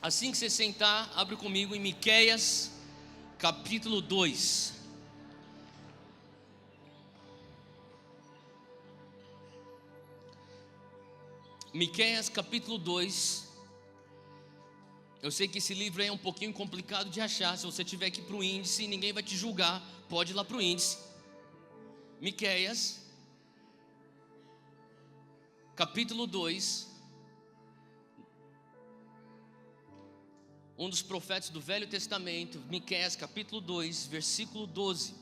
Assim que você sentar, abre comigo em Miqueias, capítulo 2. Miqueias, capítulo 2. Eu sei que esse livro aí é um pouquinho complicado de achar. Se você tiver que ir para o índice, ninguém vai te julgar. Pode ir lá para o índice. Miqueias, capítulo 2. Um dos profetas do Velho Testamento, Miqueias, capítulo 2, versículo 12.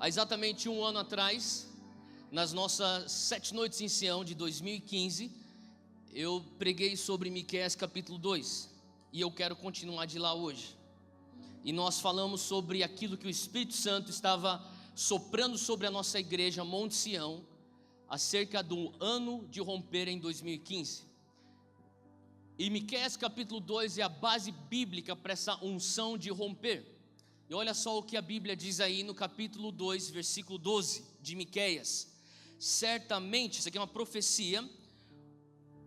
Há exatamente um ano atrás, nas nossas 7 noites em Sião de 2015, eu preguei sobre Miqueias capítulo 2, e eu quero continuar de lá hoje. E nós falamos sobre aquilo que o Espírito Santo estava soprando sobre a nossa igreja Monte Sião, acerca do ano de romper em 2015. E Miqueias capítulo 2 é a base bíblica para essa unção de romper. E olha só o que a Bíblia diz aí no capítulo 2, versículo 12 de Miqueias. Certamente, isso aqui é uma profecia,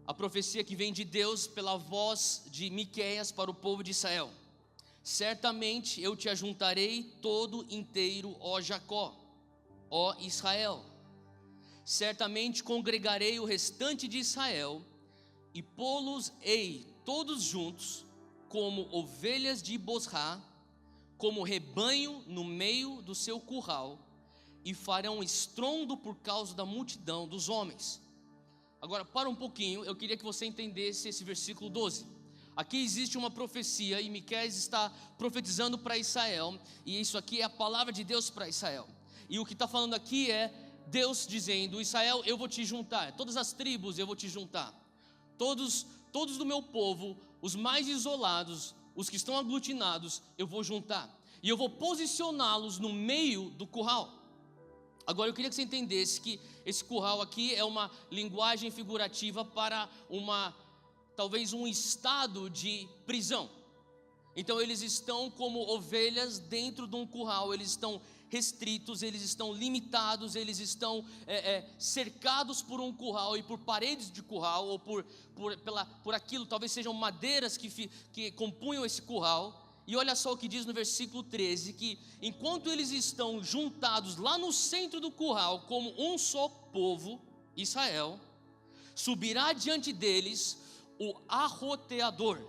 a profecia que vem de Deus pela voz de Miqueias para o povo de Israel. Certamente eu te ajuntarei todo inteiro, ó Jacó, ó Israel. Certamente congregarei o restante de Israel e pô-los-ei todos juntos, como ovelhas de Bosra, como rebanho no meio do seu curral, e farão estrondo por causa da multidão dos homens. Agora, para um pouquinho, eu queria que você entendesse esse versículo 12. Aqui existe uma profecia, e Miqueias está profetizando para Israel, e isso aqui é a palavra de Deus para Israel. E o que está falando aqui é Deus dizendo: Israel, eu vou te juntar, todas as tribos eu vou te juntar. Todos do meu povo, os mais isolados, os que estão aglutinados, eu vou juntar. E eu vou posicioná-los no meio do curral. Agora eu queria que você entendesse que esse curral aqui é uma linguagem figurativa para talvez um estado de prisão. Então eles estão como ovelhas dentro de um curral, eles estão restritos, eles estão limitados, eles estão cercados por um curral e por paredes de curral, ou por aquilo, talvez sejam madeiras que compunham esse curral. E olha só o que diz no versículo 13, que enquanto eles estão juntados lá no centro do curral, como um só povo, Israel, subirá diante deles o arroteador.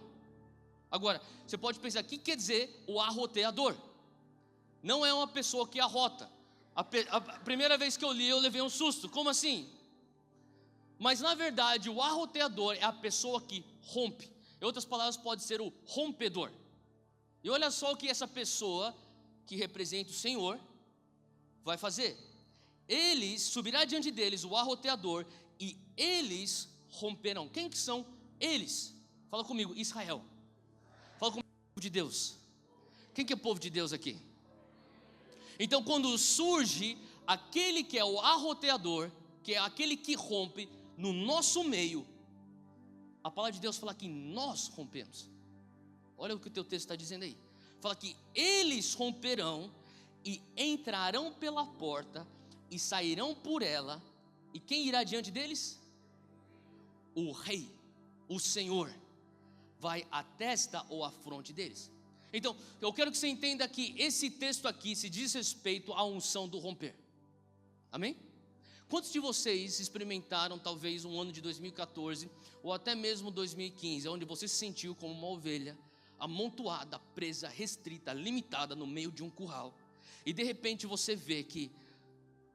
Agora, você pode pensar, o que quer dizer o arroteador? Não é uma pessoa que arrota. A primeira vez que eu li, eu levei um susto. Como assim? Mas na verdade, o arroteador é a pessoa que rompe. Em outras palavras, pode ser o rompedor. E olha só o que essa pessoa, que representa o Senhor, vai fazer. Eles, subirá diante deles o arroteador, e eles romperão. Quem que são eles? Fala comigo, Israel. Fala comigo, povo de Deus. Quem que é o povo de Deus aqui? Então quando surge aquele que é o arroteador, que é aquele que rompe no nosso meio, a palavra de Deus fala que nós rompemos. Olha o que o teu texto está dizendo aí. Fala que eles romperão e entrarão pela porta e sairão por ela. E quem irá diante deles? O rei, o Senhor, vai à testa ou à fronte deles. Então, eu quero que você entenda que esse texto aqui se diz respeito à unção do romper. Amém? Quantos de vocês experimentaram talvez um ano de 2014 ou até mesmo 2015, onde você se sentiu como uma ovelha amontoada, presa, restrita, limitada no meio de um curral, e de repente você vê que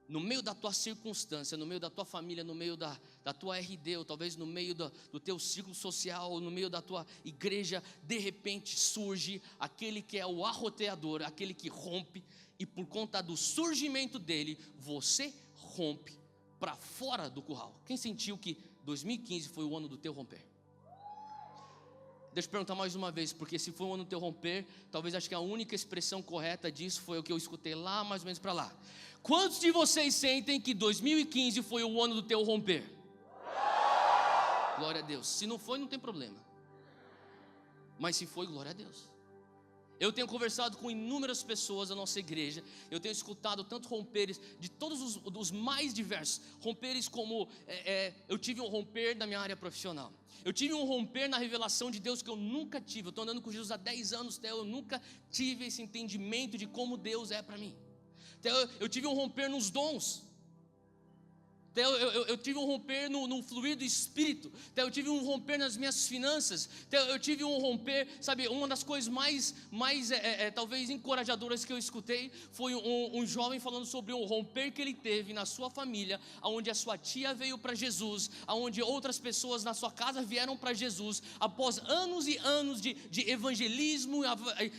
no meio da tua circunstância, no meio da tua família, no meio da tua RD, ou talvez no meio do teu círculo social, ou no meio da tua igreja, de repente surge aquele que é o arroteador, aquele que rompe, e por conta do surgimento dele, você rompe para fora do curral. Quem sentiu que 2015 foi o ano do teu romper? Deixa eu perguntar mais uma vez, porque se foi o ano do teu romper, talvez acho que a única expressão correta disso foi o que eu escutei lá, mais ou menos para lá. Quantos de vocês sentem que 2015 foi o ano do teu romper? Glória a Deus. Se não foi, não tem problema. Mas se foi, glória a Deus. Eu tenho conversado com inúmeras pessoas da nossa igreja. Eu tenho escutado tanto romperes de todos os mais diversos. Romperes como, eu tive um romper na minha área profissional. Eu tive um romper na revelação de Deus que eu nunca tive. Eu estou andando com Jesus há 10 anos, até eu nunca tive esse entendimento de como Deus é para mim. Até eu tive um romper nos dons. Até eu tive um romper no fluir do Espírito. Até eu tive um romper nas minhas finanças. Até eu tive um romper, sabe, uma das coisas mais talvez encorajadoras que eu escutei foi um jovem falando sobre um romper que ele teve na sua família, onde a sua tia veio para Jesus, onde outras pessoas na sua casa vieram para Jesus, após anos e anos de evangelismo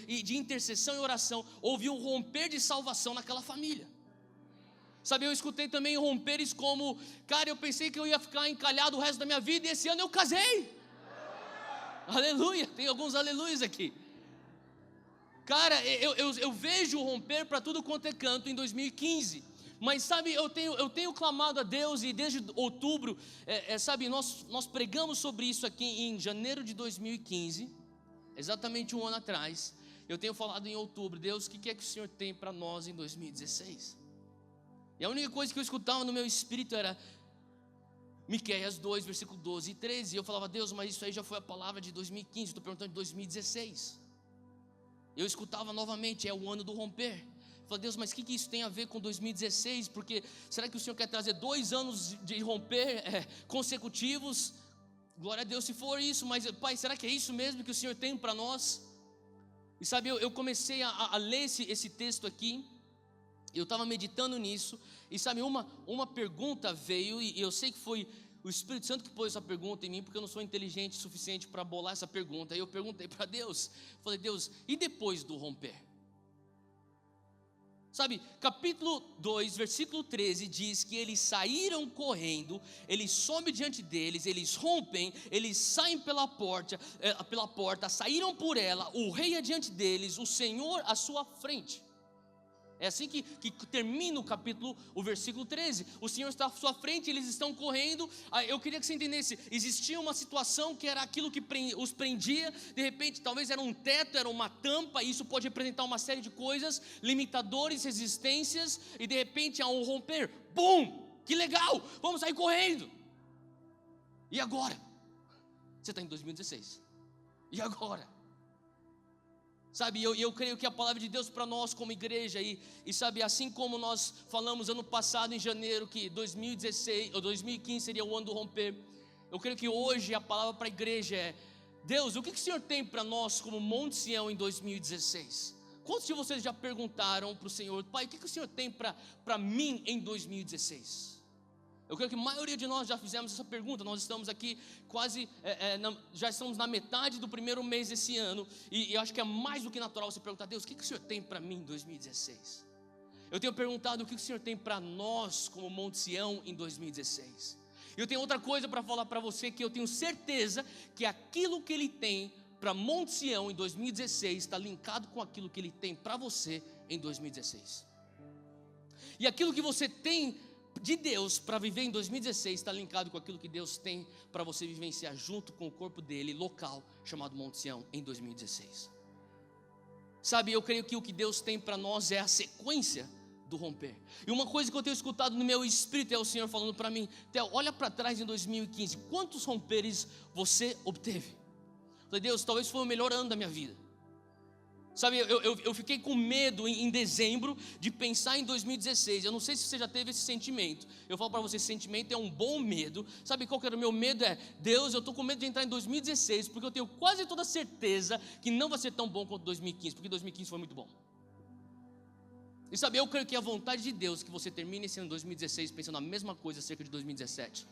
e de intercessão e oração, houve um romper de salvação naquela família. Sabe, eu escutei também romperes como, cara, eu pensei que eu ia ficar encalhado o resto da minha vida e esse ano eu casei. Aleluia, tem alguns aleluias aqui. Cara, eu vejo o romper para tudo quanto é canto em 2015. Mas sabe, eu tenho clamado a Deus e desde outubro, sabe, nós pregamos sobre isso aqui em janeiro de 2015, exatamente um ano atrás. Eu tenho falado em outubro, Deus, o que é que o Senhor tem para nós em 2016? E a única coisa que eu escutava no meu espírito era Miqueias 2, versículo 12 e 13. E eu falava, Deus, mas isso aí já foi a palavra de 2015, estou perguntando de 2016. Eu escutava novamente, é o ano do romper. Eu falei, Deus, mas o que isso tem a ver com 2016? Porque será que o Senhor quer trazer 2 anos de romper consecutivos? Glória a Deus se for isso, mas Pai, será que é isso mesmo que o Senhor tem para nós? E sabe, eu comecei a ler esse texto aqui. Eu estava meditando nisso, e sabe, uma pergunta veio, e eu sei que foi o Espírito Santo que pôs essa pergunta em mim, porque eu não sou inteligente o suficiente para bolar essa pergunta. Aí eu perguntei para Deus, falei, Deus, e depois do romper? Sabe, capítulo 2, versículo 13 diz que eles saíram correndo, ele sobe diante deles, eles rompem, eles saem pela porta, saíram por ela, o rei adiante deles, o Senhor à sua frente. É assim que termina o capítulo, o versículo 13. O Senhor está à sua frente, eles estão correndo. Eu queria que você entendesse, existia uma situação que era aquilo que os prendia. De repente, talvez era um teto, era uma tampa. Isso pode representar uma série de coisas, limitadores, resistências. E de repente há um romper. Bum! Que legal! Vamos sair correndo. E agora? Você está em 2016. E agora? Sabe, eu creio que a palavra de Deus para nós como igreja, e sabe, assim como nós falamos ano passado em janeiro que 2016 ou 2015 seria o ano do romper, eu creio que hoje a palavra para a igreja é: Deus, o que o Senhor tem para nós como Monte Sião em 2016? Quantos de vocês já perguntaram para o Senhor, Pai, o que o Senhor tem para mim em 2016? Eu creio que a maioria de nós já fizemos essa pergunta. Nós estamos aqui quase, já estamos na metade do primeiro mês desse ano, e eu acho que é mais do que natural você perguntar, Deus, o que o Senhor tem para mim em 2016? Eu tenho perguntado o que o Senhor tem para nós como Monte Sião em 2016. Eu tenho outra coisa para falar para você, que eu tenho certeza que aquilo que Ele tem para Monte Sião em 2016 está linkado com aquilo que Ele tem para você em 2016. E aquilo que você tem de Deus para viver em 2016 está linkado com aquilo que Deus tem para você vivenciar junto com o corpo dele, local, chamado Monte Sião, em 2016. Sabe, eu creio que o que Deus tem para nós é a sequência do romper. E uma coisa que eu tenho escutado no meu espírito é o Senhor falando para mim, Theo, olha para trás em 2015, quantos romperes você obteve? Eu falei, Deus, talvez foi o melhor ano da minha vida. Sabe, eu fiquei com medo em dezembro de pensar em 2016. Eu não sei se você já teve esse sentimento. Eu falo para você, esse sentimento é um bom medo. Sabe qual que era o meu medo? Deus, eu estou com medo de entrar em 2016, porque eu tenho quase toda certeza que não vai ser tão bom quanto 2015, porque 2015 foi muito bom. E sabe, eu creio que é a vontade de Deus que você termine esse ano 2016 pensando a mesma coisa acerca de 2017.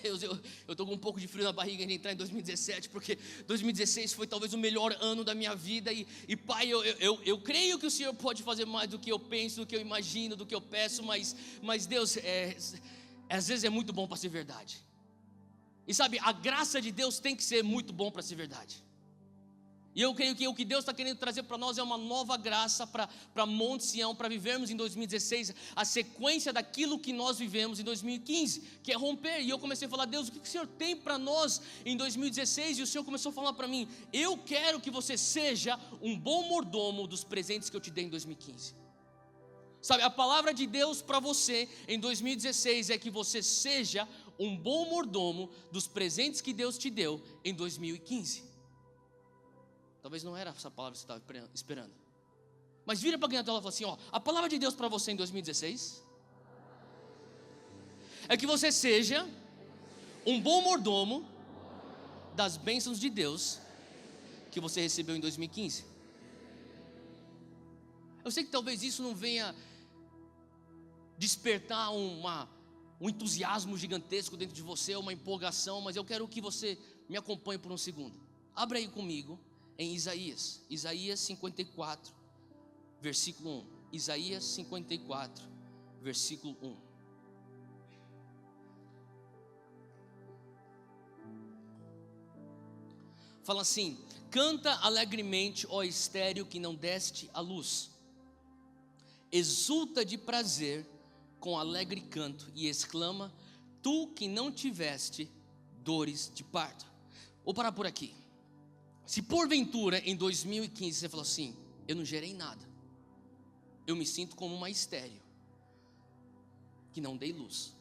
Deus, eu estou com um pouco de frio na barriga de entrar em 2017, porque 2016 foi talvez o melhor ano da minha vida, e Pai, eu creio que o Senhor pode fazer mais do que eu penso, do que eu imagino, do que eu peço, mas Deus, às vezes é muito bom para ser verdade. E sabe, a graça de Deus tem que ser muito bom para ser verdade. E eu creio que o que Deus está querendo trazer para nós é uma nova graça para Monte Sião, para vivermos em 2016 a sequência daquilo que nós vivemos em 2015, que é romper. E eu comecei a falar: Deus, o que o Senhor tem para nós em 2016? E o Senhor começou a falar para mim: eu quero que você seja um bom mordomo dos presentes que eu te dei em 2015. Sabe, a palavra de Deus para você em 2016 é que você seja um bom mordomo dos presentes que Deus te deu em 2015. Talvez não era essa palavra que você estava esperando. Mas vira para alguém na tela e fala assim: ó, a palavra de Deus para você em 2016 é que você seja um bom mordomo das bênçãos de Deus que você recebeu em 2015. Eu sei que talvez isso não venha despertar um entusiasmo gigantesco dentro de você, uma empolgação, mas eu quero que você me acompanhe por um segundo. Abra aí comigo em Isaías 54, versículo 1. Isaías 54, versículo 1. Fala assim: canta alegremente, ó estéril que não deste a luz, exulta de prazer com alegre canto e exclama, tu que não tiveste dores de parto. Vou parar por aqui. Se porventura em 2015 você falou assim: eu não gerei nada, eu me sinto como uma estéril que não dei luz,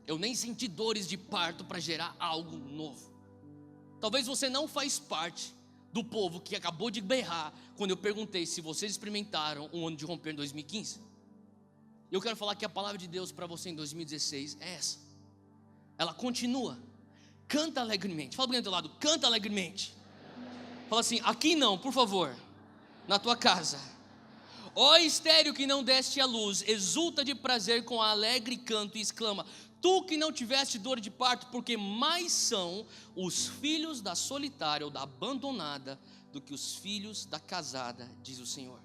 eu nem senti dores de parto para gerar algo novo. Talvez você não faz parte do povo que acabou de berrar quando eu perguntei se vocês experimentaram um ano de romper em 2015. Eu quero falar que a palavra de Deus para você em 2016 é essa. Ela continua: canta alegremente. Fala para o teu lado: canta alegremente. Fala assim: aqui não, por favor, na tua casa. Ó estéril que não deste a luz, exulta de prazer com alegre canto e exclama, tu que não tiveste dor de parto, porque mais são os filhos da solitária ou da abandonada do que os filhos da casada, diz o Senhor.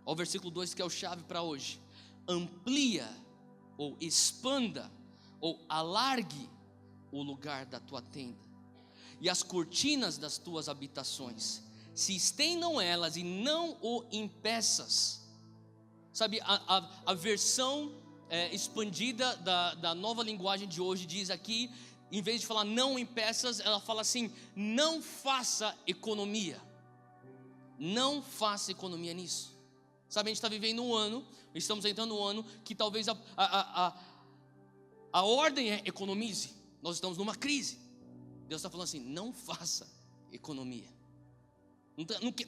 Ó o versículo 2 que é o chave para hoje: amplia ou expanda ou alargue o lugar da tua tenda e as cortinas das tuas habitações, se estendam elas e não o impeças. Sabe, a versão expandida da nova linguagem de hoje diz aqui, em vez de falar não impeças, ela fala assim: não faça economia. Não faça economia nisso. Sabe, a gente está vivendo um ano, estamos entrando um ano que talvez a ordem é economize. Nós estamos numa crise. Deus está falando assim: não faça economia.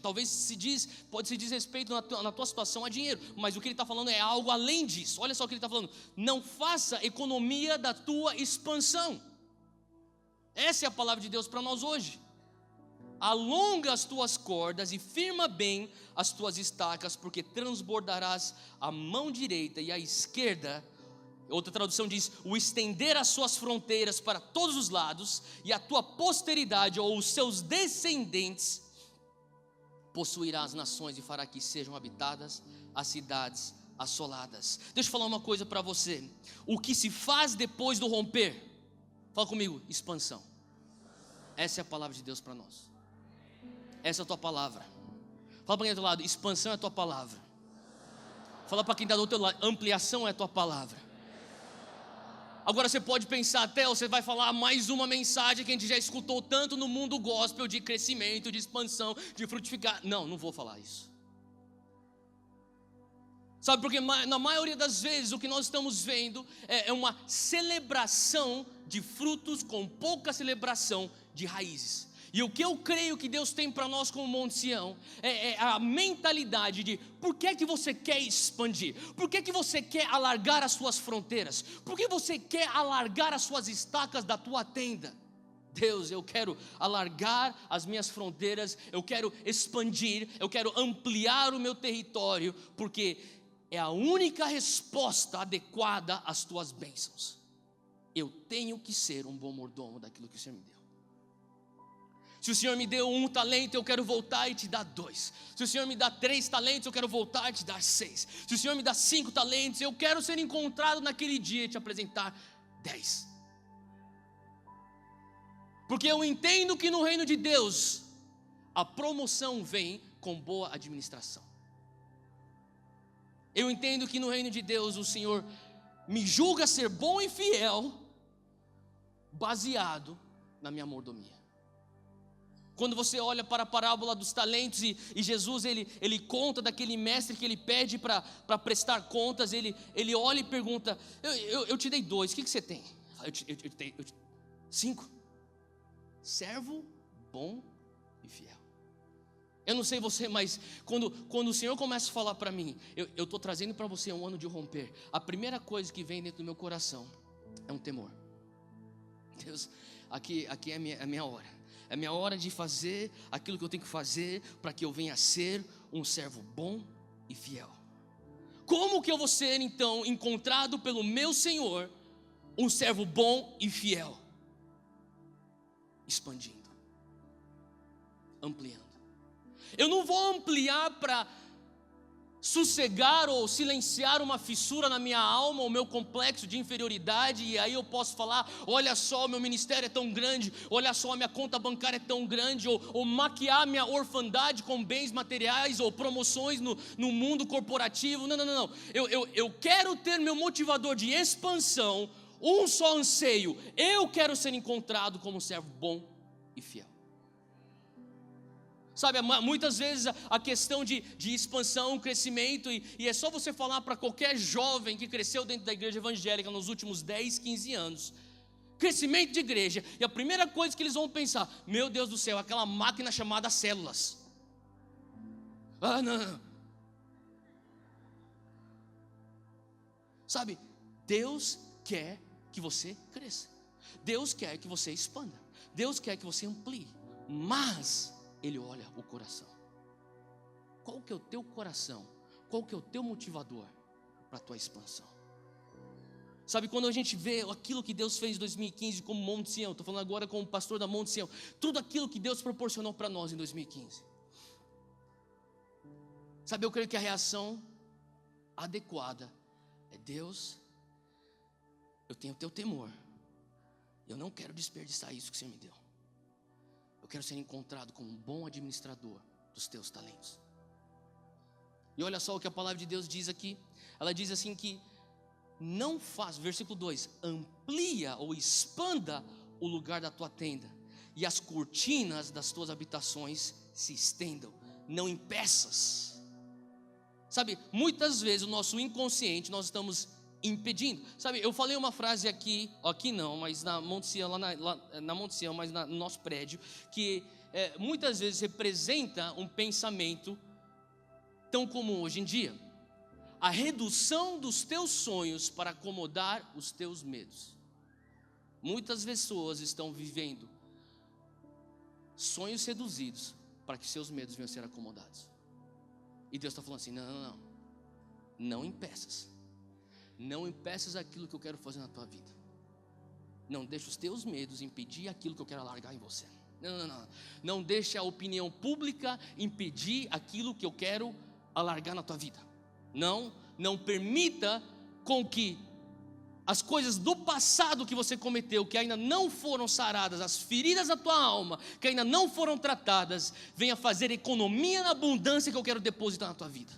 Talvez pode se diz respeito na tua situação a dinheiro, mas o que ele está falando é algo além disso. Olha só o que ele está falando: não faça economia da tua expansão. Essa é a palavra de Deus para nós hoje. Alonga as tuas cordas e firma bem as tuas estacas, porque transbordarás a mão direita e a esquerda. Outra tradução diz: o estender as suas fronteiras para todos os lados, e a tua posteridade ou os seus descendentes possuirá as nações e fará que sejam habitadas as cidades assoladas. Deixa eu falar uma coisa para você: o que se faz depois do romper, fala comigo, expansão. Essa é a palavra de Deus para nós. Essa é a tua palavra. Fala para quem está do lado: expansão é a tua palavra. Fala para quem está do outro lado: ampliação é a tua palavra. Agora você pode pensar até, você vai falar mais uma mensagem que a gente já escutou tanto no mundo gospel, de crescimento, de expansão, de frutificar. Não vou falar isso. Sabe, porque na maioria das vezes o que nós estamos vendo é uma celebração de frutos com pouca celebração de raízes. E o que eu creio que Deus tem para nós como Monte Sião é a mentalidade de: por que que você quer expandir? Por que que você quer alargar as suas fronteiras? Por que você quer alargar as suas estacas da tua tenda? Deus, eu quero alargar as minhas fronteiras, eu quero expandir, eu quero ampliar o meu território, porque é a única resposta adequada às tuas bênçãos. Eu tenho que ser um bom mordomo daquilo que o Senhor me deu. Se o Senhor me deu 1 talento, eu quero voltar e te dar 2. Se o Senhor me dá 3 talentos, eu quero voltar e te dar 6. Se o Senhor me dá 5 talentos, eu quero ser encontrado naquele dia e te apresentar 10. Porque eu entendo que no reino de Deus a promoção vem com boa administração. Eu entendo que no reino de Deus o Senhor me julga ser bom e fiel, baseado na minha mordomia. Quando você olha para a parábola dos talentos e Jesus ele conta daquele mestre que ele pede para prestar contas, ele olha e pergunta: eu te dei 2, o que você tem? Eu te dei 5. Servo bom e fiel. Eu não sei você, mas quando o Senhor começa a falar para mim, eu estou trazendo para você um ano de romper, a primeira coisa que vem dentro do meu coração é um temor. Deus, aqui é a minha hora. É minha hora de fazer aquilo que eu tenho que fazer para que eu venha a ser um servo bom e fiel. Como que eu vou ser então encontrado pelo meu Senhor um servo bom e fiel? Expandindo, ampliando. Eu não vou ampliar para sossegar ou silenciar uma fissura na minha alma, o meu complexo de inferioridade, e aí eu posso falar: olha só, o meu ministério é tão grande, olha só, a minha conta bancária é tão grande, ou maquiar minha orfandade com bens materiais, ou promoções no mundo corporativo. Não. Eu quero ter meu motivador de expansão, um só anseio: eu quero ser encontrado como um servo bom e fiel. Sabe, muitas vezes a questão de expansão, crescimento, e é só você falar para qualquer jovem que cresceu dentro da igreja evangélica nos últimos 10, 15 anos, crescimento de igreja, e a primeira coisa que eles vão pensar: meu Deus do céu, aquela máquina chamada células. Não. Sabe, Deus quer que você cresça, Deus quer que você expanda, Deus quer que você amplie, mas Ele olha o coração. Qual que é o teu coração? Qual que é o teu motivador para a tua expansão? Sabe, quando a gente vê aquilo que Deus fez em 2015 como Monte Sião, estou falando agora como pastor da Monte Sião, tudo aquilo que Deus proporcionou para nós em 2015. Sabe, eu creio que a reação adequada é: Deus, eu tenho o teu temor, eu não quero desperdiçar isso que o Senhor me deu. Eu quero ser encontrado como um bom administrador dos teus talentos. E olha só o que a palavra de Deus diz aqui. Ela diz assim que não faz, versículo 2: amplia ou expanda o lugar da tua tenda, e as cortinas das tuas habitações se estendam, não impeças. Sabe, muitas vezes o nosso inconsciente nós estamos impedindo. Sabe, eu falei uma frase aqui não, mas na Monte Sião, lá na Monte Sião, mas no nosso prédio, que muitas vezes representa um pensamento tão comum hoje em dia: a redução dos teus sonhos para acomodar os teus medos. Muitas pessoas estão vivendo sonhos reduzidos para que seus medos venham a ser acomodados. E Deus está falando assim: não impeças. Não impeças aquilo que eu quero fazer na tua vida. Não deixe os teus medos impedir aquilo que eu quero alargar em você. Não deixe a opinião pública impedir aquilo que eu quero alargar na tua vida. Não permita com que as coisas do passado que você cometeu, que ainda não foram saradas, as feridas da tua alma, que ainda não foram tratadas, venha fazer economia na abundância que eu quero depositar na tua vida.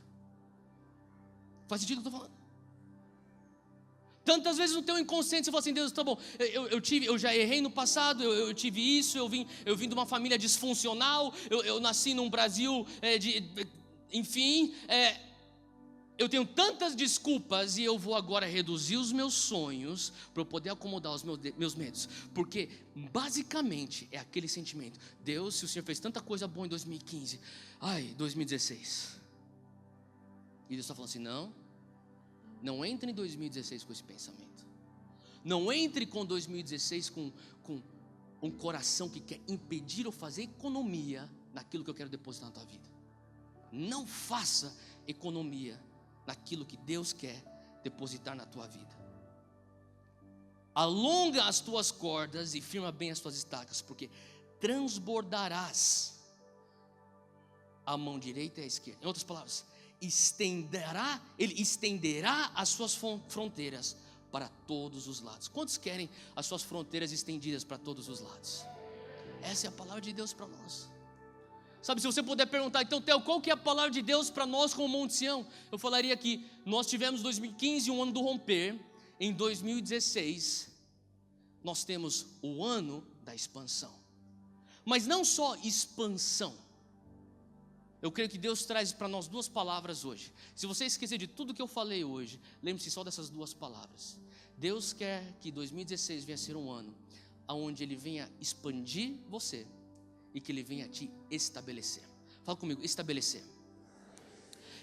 Faz sentido o que eu estou falando? Tantas vezes no teu inconsciente você fala assim: Deus, tá bom, eu já errei no passado, eu tive isso, eu vim de uma família disfuncional, eu nasci num Brasil, enfim, eu tenho tantas desculpas, e eu vou agora reduzir os meus sonhos para eu poder acomodar os meus medos, porque basicamente é aquele sentimento: Deus, se o Senhor fez tanta coisa boa em 2015, 2016, e Deus está falando assim: não entre em 2016 com esse pensamento. Não entre com 2016 com um coração que quer impedir ou fazer economia naquilo que eu quero depositar na tua vida. Não faça economia naquilo que Deus quer depositar na tua vida. Alonga as tuas cordas e firma bem as tuas estacas, porque transbordarás a mão direita e a esquerda. Em outras palavras, Ele estenderá as suas fronteiras para todos os lados. Quantos querem as suas fronteiras estendidas para todos os lados? Essa é a palavra de Deus para nós. Sabe, se você puder perguntar, então, Theo, qual que é a palavra de Deus para nós como Monte Sião? Eu falaria que nós tivemos 2015, um ano do romper. Em 2016, nós temos o ano da expansão. Mas não só expansão. Eu creio que Deus traz para nós duas palavras hoje. Se você esquecer de tudo que eu falei hoje, lembre-se só dessas duas palavras. Deus quer que 2016 venha a ser um ano onde Ele venha expandir você e que Ele venha te estabelecer. Fala comigo, estabelecer.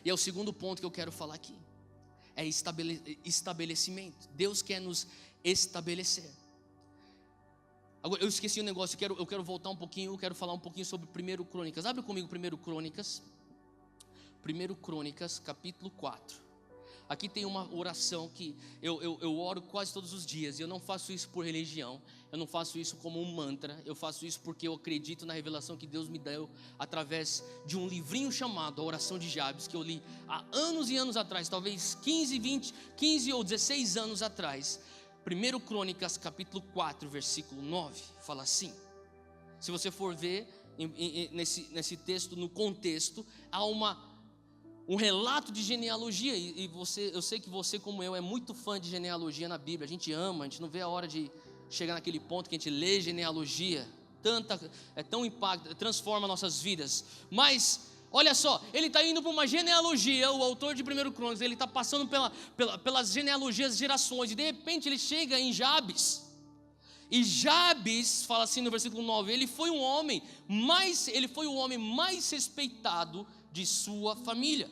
E é o segundo ponto que eu quero falar aqui. É estabelecimento. Deus quer nos estabelecer. Agora, eu esqueci um negócio, eu quero voltar um pouquinho, eu quero falar um pouquinho sobre 1 Crônicas. Abre comigo 1 Crônicas. 1 Crônicas, capítulo 4. Aqui tem uma oração que eu oro quase todos os dias. E eu não faço isso por religião. Eu não faço isso como um mantra. Eu faço isso porque eu acredito na revelação que Deus me deu através de um livrinho chamado A Oração de Jabes, que eu li há anos e anos atrás, talvez 15 ou 16 anos atrás. 1 Crônicas, capítulo 4, versículo 9, fala assim. Se você for ver nesse texto, no contexto, há um relato de genealogia, eu sei que você, como eu, é muito fã de genealogia na Bíblia. A gente ama, a gente não vê a hora de chegar naquele ponto que a gente lê genealogia, tão impacto, transforma nossas vidas. Mas, olha só, ele está indo para uma genealogia, o autor de 1 Crônicas, ele está passando pelas genealogias, gerações, e de repente ele chega em Jabes. E Jabes, fala assim no versículo 9, ele foi o homem mais respeitado de sua família.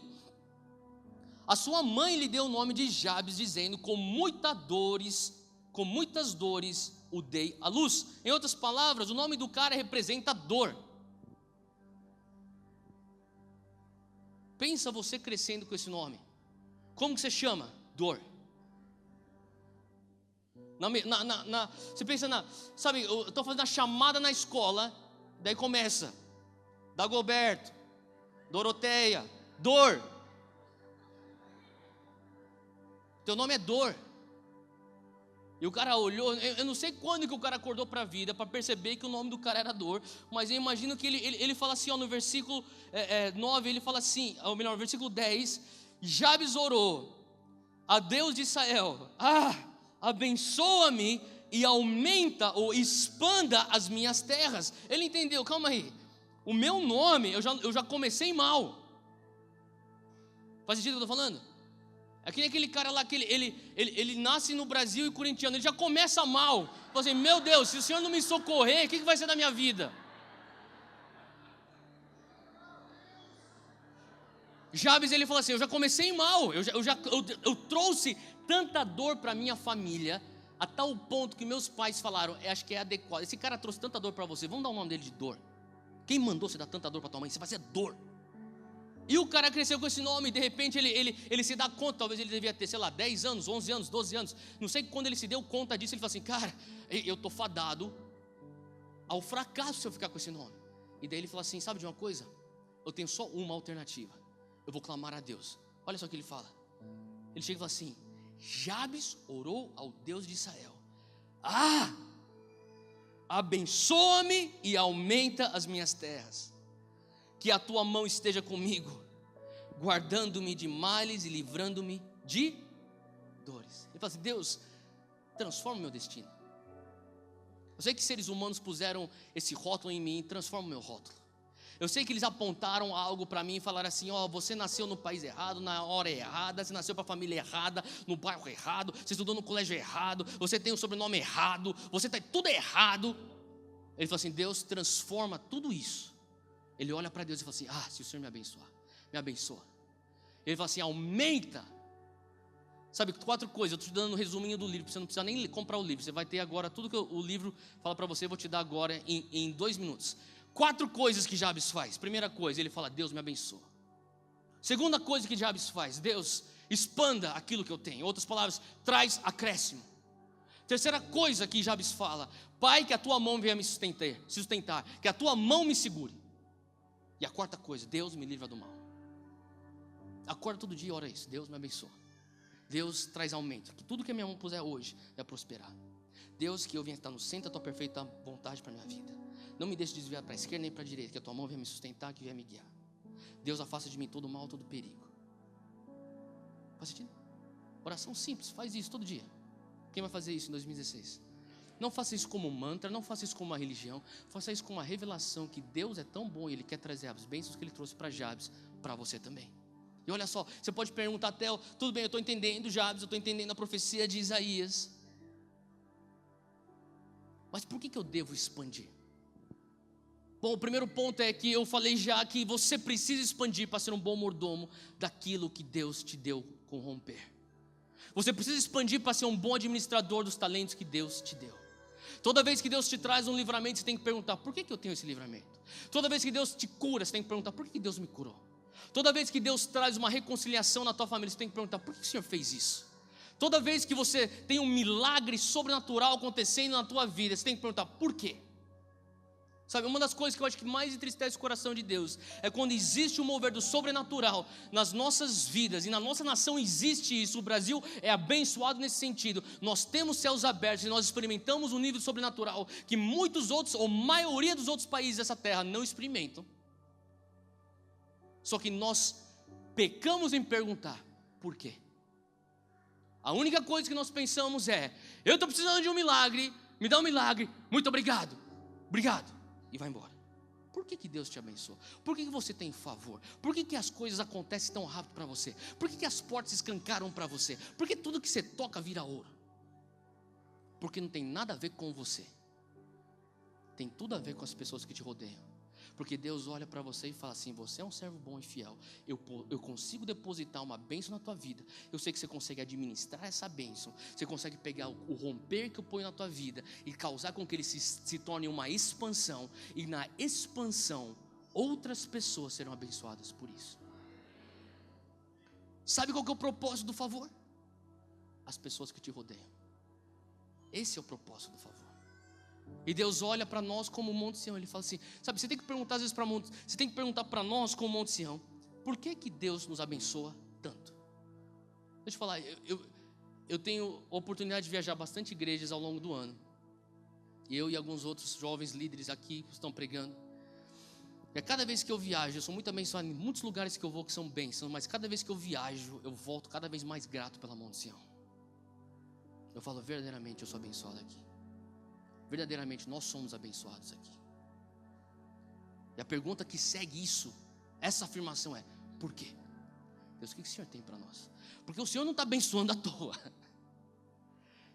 A sua mãe lhe deu o nome de Jabes, dizendo: com muitas dores o dei à luz. Em outras palavras, o nome do cara representa dor. Pensa você crescendo com esse nome. Como que você chama? Dor. Você pensa sabe, eu estou fazendo a chamada na escola, daí começa Dagoberto, Doroteia, dor. Teu nome é dor. E o cara olhou, eu não sei quando que o cara acordou para a vida para perceber que o nome do cara era dor, mas eu imagino que ele fala assim, no versículo 9, ele fala assim, ou melhor, no versículo 10, Jabes orou a Deus de Israel: abençoa-me e aumenta ou expanda as minhas terras. Ele entendeu, calma aí, o meu nome, eu já comecei mal. Faz sentido o que eu estou falando? É que nem aquele cara lá que ele nasce no Brasil e corintiano, ele já começa mal. Fala assim: meu Deus, se o Senhor não me socorrer, o que vai ser da minha vida? Jabes, ele fala assim: eu já comecei mal, eu trouxe tanta dor para minha família, a tal ponto que meus pais falaram: acho que é adequado, esse cara trouxe tanta dor para você, vamos dar o nome dele de dor. Quem mandou você dar tanta dor para tua mãe? Você vai ser dor. E o cara cresceu com esse nome, e de repente ele se dá conta, talvez ele devia ter, 10 anos, 11 anos, 12 anos, não sei, quando ele se deu conta disso, ele falou assim: cara, eu estou fadado ao fracasso se eu ficar com esse nome. E daí ele falou assim: sabe de uma coisa? Eu tenho só uma alternativa, eu vou clamar a Deus. Olha só o que ele fala. Ele chega e fala assim: Jabes orou ao Deus de Israel: abençoa-me e aumenta as minhas terras, que a tua mão esteja comigo, guardando-me de males e livrando-me de dores. Ele fala assim: Deus, transforma o meu destino. Eu sei que seres humanos puseram esse rótulo em mim, transforma o meu rótulo. Eu sei que eles apontaram algo para mim e falaram assim: você nasceu no país errado, na hora errada, você nasceu para a família errada, no bairro errado, você estudou no colégio errado, você tem o sobrenome errado, você está tudo errado. Ele falou assim: Deus, transforma tudo isso. Ele olha para Deus e fala assim: se o Senhor me abençoar, me abençoa. Ele fala assim: aumenta. Sabe, 4 coisas, eu estou te dando um resuminho do livro, você não precisa nem comprar o livro, você vai ter agora tudo que o livro fala para você, eu vou te dar agora em 2 minutos. 4 coisas que Jabes faz. Primeira coisa, ele fala: Deus me abençoa. Segunda coisa que Jabes faz: Deus, expanda aquilo que eu tenho. Em outras palavras, traz acréscimo. Terceira coisa que Jabes fala: Pai, que a tua mão venha me sustentar, que a tua mão me segure. E a quarta coisa: Deus me livra do mal. Acorda todo dia e ora isso: Deus me abençoa, Deus traz aumento, que tudo que a minha mão puser hoje vai prosperar. Deus, que eu venha estar no centro da tua perfeita vontade para a minha vida. Não me deixe desviar para a esquerda nem para a direita, que a tua mão venha me sustentar, que venha me guiar. Deus, afasta de mim todo mal, todo perigo. Faz sentido? Oração simples, faz isso todo dia. Quem vai fazer isso em 2016? Não faça isso como um mantra, não faça isso como uma religião. Faça isso com uma revelação que Deus é tão bom e Ele quer trazer as bênçãos que Ele trouxe para Jabes, para você também. E olha só, você pode perguntar até, tudo bem, eu estou entendendo Jabes, eu estou entendendo a profecia de Isaías. Mas por que eu devo expandir? Bom, o primeiro ponto é que eu falei já que você precisa expandir para ser um bom mordomo daquilo que Deus te deu com romper. Você precisa expandir para ser um bom administrador dos talentos que Deus te deu. Toda vez que Deus te traz um livramento, você tem que perguntar, por que eu tenho esse livramento? Toda vez que Deus te cura, você tem que perguntar, por que Deus me curou? Toda vez que Deus traz uma reconciliação na tua família, você tem que perguntar, por que o Senhor fez isso? Toda vez que você tem um milagre sobrenatural acontecendo na tua vida, você tem que perguntar, por quê? Sabe, uma das coisas que eu acho que mais entristece o coração de Deus é quando existe um mover do sobrenatural nas nossas vidas, e na nossa nação existe isso. O Brasil é abençoado nesse sentido. Nós temos céus abertos e nós experimentamos um nível sobrenatural que muitos outros, ou maioria dos outros países dessa terra não experimentam. Só que nós pecamos em perguntar por quê. A única coisa que nós pensamos é, eu estou precisando de um milagre, me dá um milagre, muito obrigado, obrigado. E vai embora. Por que Deus te abençoa? Por que você tem favor? Por que as coisas acontecem tão rápido para você? Por que as portas escancaram para você? Por que tudo que você toca vira ouro? Porque não tem nada a ver com você. Tem tudo a ver com as pessoas que te rodeiam. Porque Deus olha para você e fala assim, você é um servo bom e fiel, eu consigo depositar uma bênção na tua vida, eu sei que você consegue administrar essa bênção, você consegue pegar o romper que eu ponho na tua vida e causar com que ele se torne uma expansão, e na expansão outras pessoas serão abençoadas por isso. Sabe qual que é o propósito do favor? As pessoas que te rodeiam. Esse é o propósito do favor. E Deus olha para nós como o Monte Sião. Ele fala assim, sabe, você tem que perguntar às vezes você tem que perguntar para nós como o Monte Sião, por que Deus nos abençoa tanto? Deixa eu falar, eu tenho oportunidade de viajar bastante igrejas ao longo do ano. Eu e alguns outros jovens líderes aqui que estão pregando. E a cada vez que eu viajo, eu sou muito abençoado em muitos lugares que eu vou que são bênçãos, mas cada vez que eu viajo, eu volto cada vez mais grato pela Monte Sião. Eu falo, verdadeiramente eu sou abençoado aqui. Verdadeiramente nós somos abençoados aqui. E a pergunta que segue isso, essa afirmação é, por quê? Deus, o que o Senhor tem para nós? Porque o Senhor não está abençoando à toa.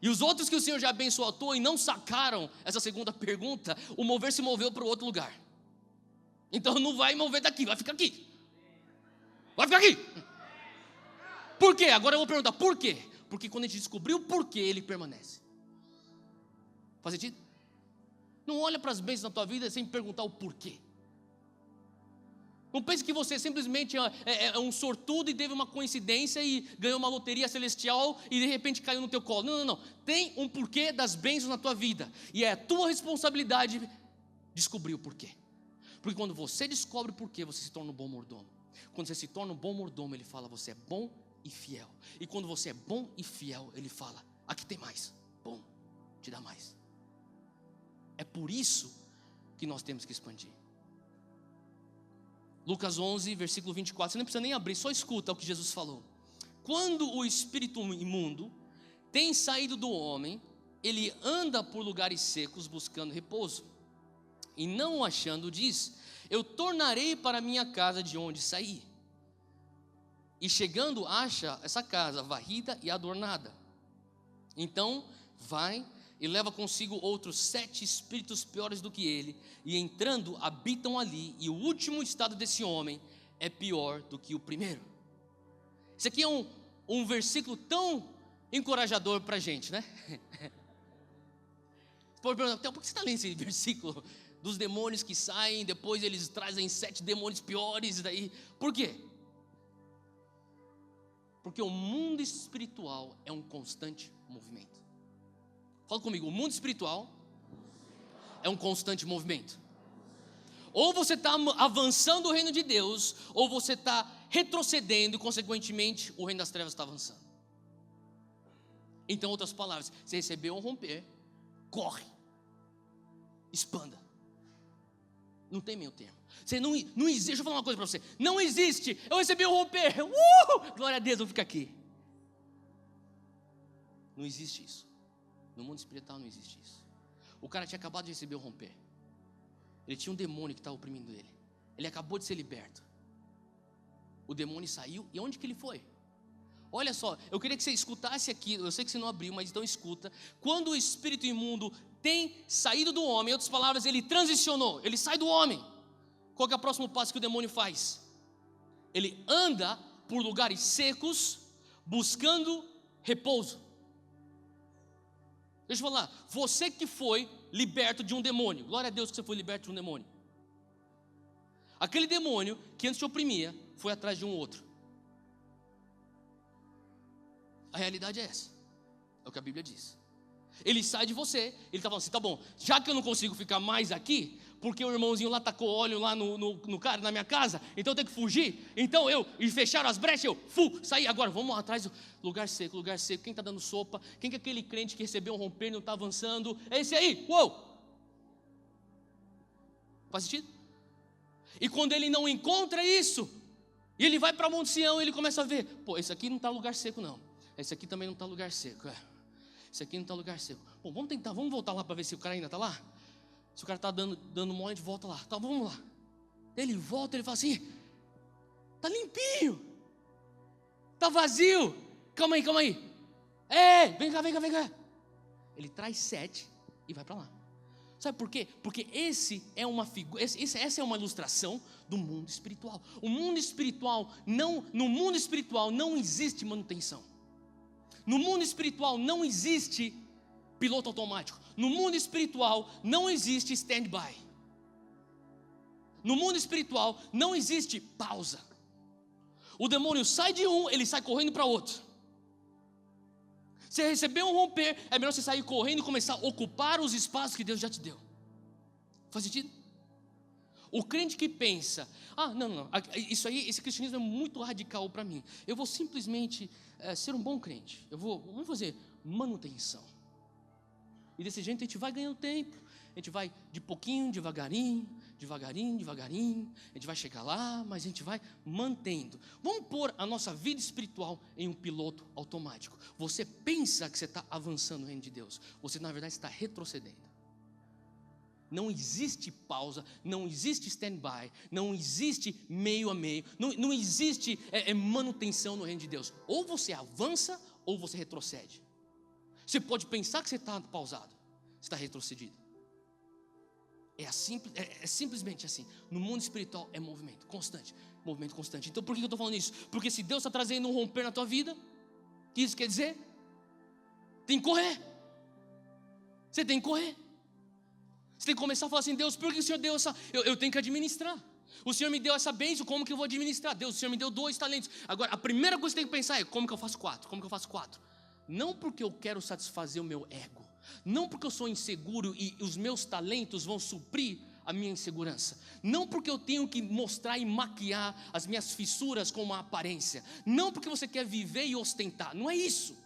E os outros que o Senhor já abençoou à toa e não sacaram essa segunda pergunta, o mover se moveu para outro lugar. Então não vai mover daqui, vai ficar aqui. Vai ficar aqui. Por quê? Agora eu vou perguntar, por quê? Porque quando a gente descobriu o porquê, ele permanece. Faz sentido? Não olha para as bênçãos na tua vida sem perguntar o porquê. Não pense que você simplesmente é um sortudo e teve uma coincidência e ganhou uma loteria celestial e de repente caiu no teu colo. Não. Tem um porquê das bênçãos na tua vida. E é a tua responsabilidade descobrir o porquê. Porque quando você descobre o porquê, você se torna um bom mordomo. Quando você se torna um bom mordomo, ele fala, você é bom e fiel. E quando você é bom e fiel, ele fala, aqui tem mais. Bom, te dá mais. É por isso que nós temos que expandir. Lucas 11, versículo 24. Você não precisa nem abrir, só escuta o que Jesus falou. Quando o espírito imundo tem saído do homem, ele anda por lugares secos buscando repouso. E não o achando, diz, eu tornarei para minha casa de onde saí. E chegando, acha essa casa varrida e adornada. Então vai e leva consigo outros 7 espíritos piores do que ele, e entrando, habitam ali, e o último estado desse homem é pior do que o primeiro. Isso aqui é um versículo tão encorajador para a gente, né? Você pode perguntar, então, por que você está lendo esse versículo? Dos demônios que saem, depois eles trazem 7 demônios piores, daí, por quê? Porque o mundo espiritual é um constante movimento. Fala comigo, o mundo espiritual é um constante movimento. Ou você está avançando o reino de Deus, ou você está retrocedendo e consequentemente o reino das trevas está avançando. Então, outras palavras, você recebeu um romper, corre, expanda. Não tem meio termo. Você não existe. Deixa eu falar uma coisa para você. Não existe. Eu recebi um romper. Glória a Deus, eu vou ficar aqui. Não existe isso. No mundo espiritual não existe isso. O cara tinha acabado de receber o romper. Ele tinha um demônio que estava oprimindo ele. Ele acabou de ser liberto. O demônio saiu. E onde que ele foi? Olha só, eu queria que você escutasse aqui. Eu sei que você não abriu, mas então escuta. Quando o espírito imundo tem saído do homem, em outras palavras, ele transicionou. Ele sai do homem. Qual que é o próximo passo que o demônio faz? Ele anda por lugares secos, buscando repouso. Deixa eu falar, você que foi liberto de um demônio, glória a Deus que você foi liberto de um demônio. Aquele demônio que antes te oprimia, foi atrás de um outro. A realidade é essa, é o que a Bíblia diz. Ele sai de você, ele está falando assim, tá bom, já que eu não consigo ficar mais aqui, porque o irmãozinho lá tacou óleo lá no cara, na minha casa, então eu tenho que fugir, então e fecharam as brechas, saí, agora vamos atrás do lugar seco, quem está dando sopa, quem que é aquele crente que recebeu um romper e não está avançando, é esse aí, faz sentido? E quando ele não encontra isso, e ele vai para Monte Sião, ele começa a ver, esse aqui não está lugar seco não, esse aqui também não está lugar seco, esse aqui não está lugar seco. Bom, vamos voltar lá para ver se o cara ainda está lá. Se o cara está dando mole, a gente volta lá. Tá, vamos lá. Ele volta, ele fala assim: tá limpinho, tá vazio. Calma aí. Vem cá. Ele traz 7 e vai para lá. Sabe por quê? Porque essa é uma ilustração do mundo espiritual. No mundo espiritual não existe manutenção. No mundo espiritual não existe piloto automático. No mundo espiritual não existe stand-by. No mundo espiritual não existe pausa. O demônio sai de um, ele sai correndo para outro. Você recebeu um romper, é melhor você sair correndo e começar a ocupar os espaços que Deus já te deu. Faz sentido? O crente que pensa, não, isso aí, esse cristianismo é muito radical para mim. Eu vou simplesmente ser um bom crente. Vamos fazer manutenção. E desse jeito a gente vai ganhando tempo. A gente vai de pouquinho, devagarinho. A gente vai chegar lá, mas a gente vai mantendo. Vamos pôr a nossa vida espiritual em um piloto automático. Você pensa que você está avançando no reino de Deus. Você na verdade está retrocedendo. Não existe pausa, não existe stand-by, não existe meio a meio, não existe manutenção no reino de Deus. Ou você avança ou você retrocede. Você pode pensar que você está pausado, você está retrocedido. É simplesmente assim. No mundo espiritual é movimento constante. Então por que eu estou falando isso? Porque se Deus está trazendo um romper na tua vida, o que isso quer dizer? Tem que correr. Você tem que correr. Você tem que começar a falar assim: Deus, por que o Senhor deu essa? Eu tenho que administrar. O Senhor me deu essa bênção, como que eu vou administrar? Deus, o Senhor me deu 2 talentos. Agora, a primeira coisa que você tem que pensar é: como que eu faço 4? Não porque eu quero satisfazer o meu ego, não porque eu sou inseguro e os meus talentos vão suprir a minha insegurança, não porque eu tenho que mostrar e maquiar as minhas fissuras com uma aparência, não porque você quer viver e ostentar, não é isso.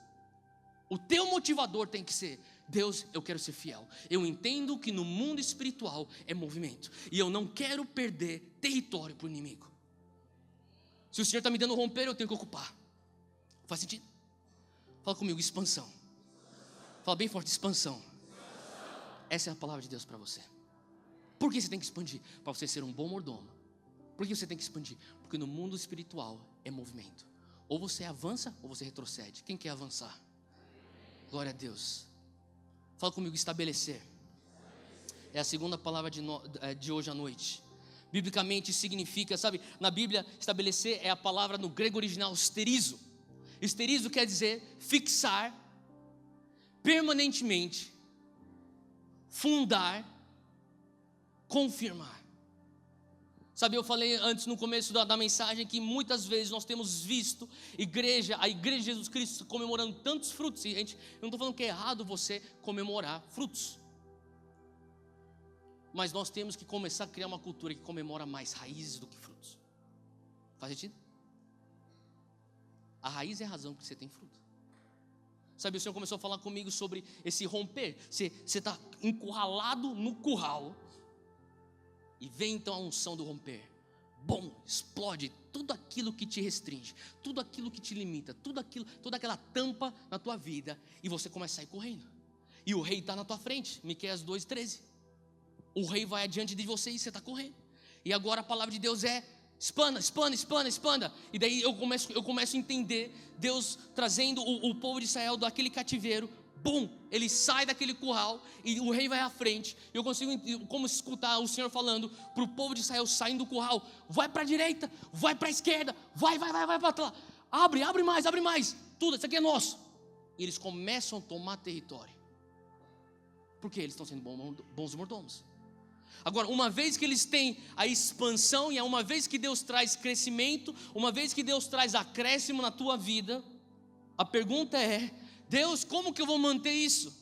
O teu motivador tem que ser: Deus, eu quero ser fiel. Eu entendo que no mundo espiritual é movimento, e eu não quero perder território para o inimigo. Se o Senhor está me dando romper, eu tenho que ocupar. Faz sentido? Fala comigo, expansão. Fala bem forte, expansão. Essa é a palavra de Deus para você. Por que você tem que expandir? Para você ser um bom mordomo. Por que você tem que expandir? Porque no mundo espiritual é movimento. Ou você avança ou você retrocede. Quem quer avançar? Glória a Deus. Fala comigo, estabelecer. É a segunda palavra de hoje à noite. Biblicamente significa, sabe, na Bíblia, estabelecer é a palavra no grego original, esterizo. Esterizo quer dizer fixar, permanentemente, fundar, confirmar. Sabe, eu falei antes no começo da mensagem que muitas vezes nós temos visto a igreja de Jesus Cristo comemorando tantos frutos. E eu não estou falando que é errado você comemorar frutos, mas nós temos que começar a criar uma cultura que comemora mais raízes do que frutos. Faz sentido? A raiz é a razão que você tem fruto. Sabe, o Senhor começou a falar comigo sobre esse romper. Você está encurralado no curral. E vem então a unção do romper. Bom, explode tudo aquilo que te restringe, tudo aquilo que te limita, tudo aquilo, toda aquela tampa na tua vida, e você começa a sair correndo. E o rei está na tua frente, Miqueias 2:13. O rei vai adiante de você e você está correndo. E agora a palavra de Deus é: expanda, expanda, expanda, expanda. E daí eu começo a entender Deus trazendo o povo de Israel daquele cativeiro. Bum, ele sai daquele curral e o rei vai à frente. Eu consigo como escutar o Senhor falando para o povo de Israel saindo do curral: vai para a direita, vai para a esquerda, vai para lá. Abre mais. Tudo, isso aqui é nosso. E eles começam a tomar território. Porque eles estão sendo bons mordomos. Agora, uma vez que eles têm a expansão, e uma vez que Deus traz crescimento, uma vez que Deus traz acréscimo na tua vida, a pergunta é: Deus, como que eu vou manter isso?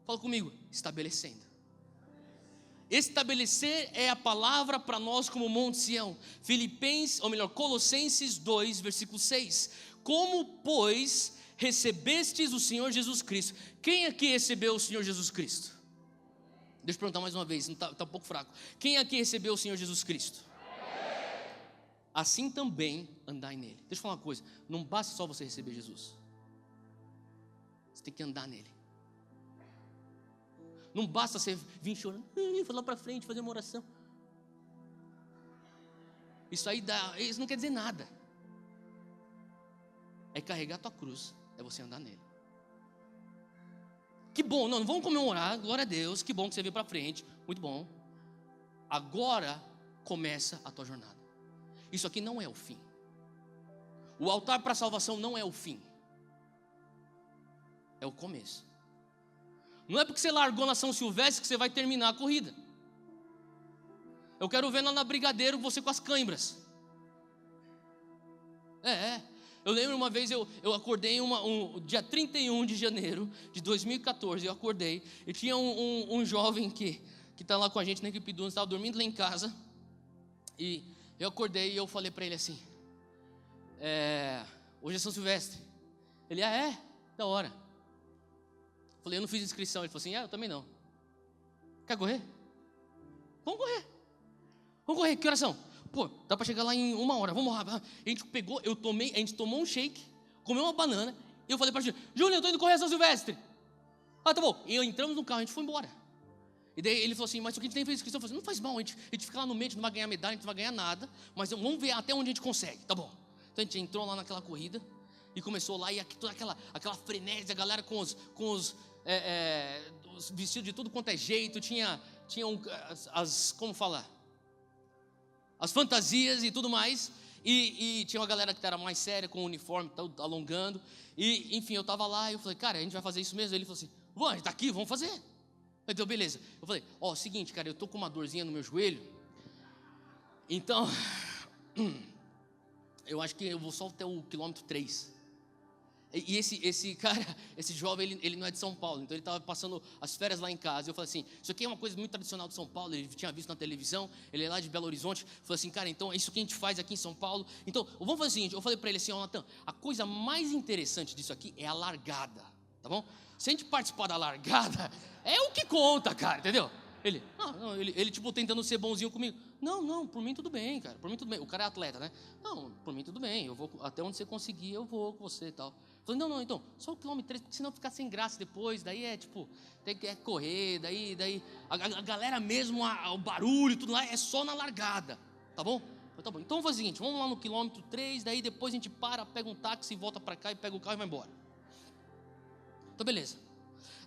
Fala comigo: estabelecendo. Estabelecer é a palavra para nós como Monte Sião. Colossenses 2, versículo 6. Como, pois, recebestes o Senhor Jesus Cristo? Quem aqui recebeu o Senhor Jesus Cristo? Deixa eu perguntar mais uma vez, não está um pouco fraco. Quem aqui recebeu o Senhor Jesus Cristo? Assim também andai nele. Deixa eu falar uma coisa: não basta só você receber Jesus, você tem que andar nele. Não basta você vir chorando, foi lá para frente fazer uma oração. Isso não quer dizer nada. É carregar a tua cruz, é você andar nele. Que bom, não vamos comemorar, glória a Deus, que bom que você veio para frente, muito bom. Agora começa a tua jornada. Isso aqui não é o fim. O altar para a salvação não é o fim, é o começo. Não é porque você largou na São Silvestre que você vai terminar a corrida. Eu quero ver lá na Brigadeiro você com as cãibras. Eu lembro uma vez, eu acordei dia 31 de janeiro de 2014, eu acordei, e tinha um jovem que está lá com a gente na equipe do estava dormindo lá em casa, e eu acordei e eu falei para ele assim: hoje é São Silvestre. Ele: da hora. Eu falei: eu não fiz inscrição. Ele falou assim: eu também não. Quer correr? Vamos correr, que horas são? Pô, dá para chegar lá em 1 hora, vamos lá. A gente tomou um shake, comeu uma banana, e eu falei para ele: Júnior, eu tô indo correr a São Silvestre. Tá bom. E entramos no carro, a gente foi embora. E daí ele falou assim: mas o que a gente tem feito inscrição? Eu falei assim: não faz mal, a gente fica lá no meio, a gente não vai ganhar medalha, a gente não vai ganhar nada, mas vamos ver até onde a gente consegue, tá bom. Então a gente entrou lá naquela corrida, e começou lá, e toda aquela frenésia, a galera com os vestidos de tudo quanto é jeito, tinha como falar? As fantasias e tudo mais, e tinha uma galera que era mais séria, com o uniforme todo alongando, e enfim, eu estava lá, e eu falei: cara, a gente vai fazer isso mesmo? Ele falou assim: bom, a gente está aqui, vamos fazer. Então, beleza. Eu falei: seguinte, cara, eu tô com uma dorzinha no meu joelho, então, eu acho que eu vou só até o quilômetro 3. E esse cara, esse jovem, ele não é de São Paulo, então ele estava passando as férias lá em casa. Eu falei assim: isso aqui é uma coisa muito tradicional de São Paulo. Ele tinha visto na televisão, ele é lá de Belo Horizonte. Eu falei assim: cara, então é isso que a gente faz aqui em São Paulo. Então, vamos fazer o seguinte. Eu falei para ele assim: Natan, a coisa mais interessante disso aqui é a largada, tá bom? Se a gente participar da largada, é o que conta, cara, entendeu? Ele tipo tentando ser bonzinho comigo. Não, por mim tudo bem, cara, por mim tudo bem. O cara é atleta, né? Não, por mim tudo bem, eu vou até onde você conseguir, eu vou com você e tal. Eu falei: não, então, só o quilômetro 3, porque senão fica sem graça depois. Daí é tipo, tem que correr, daí a galera mesmo, o barulho, tudo lá, é só na largada, tá bom? Eu falei: tá bom, então vamos fazer o seguinte, vamos lá no quilômetro 3, daí depois a gente pega um táxi, volta pra cá e pega o carro e vai embora. Então beleza.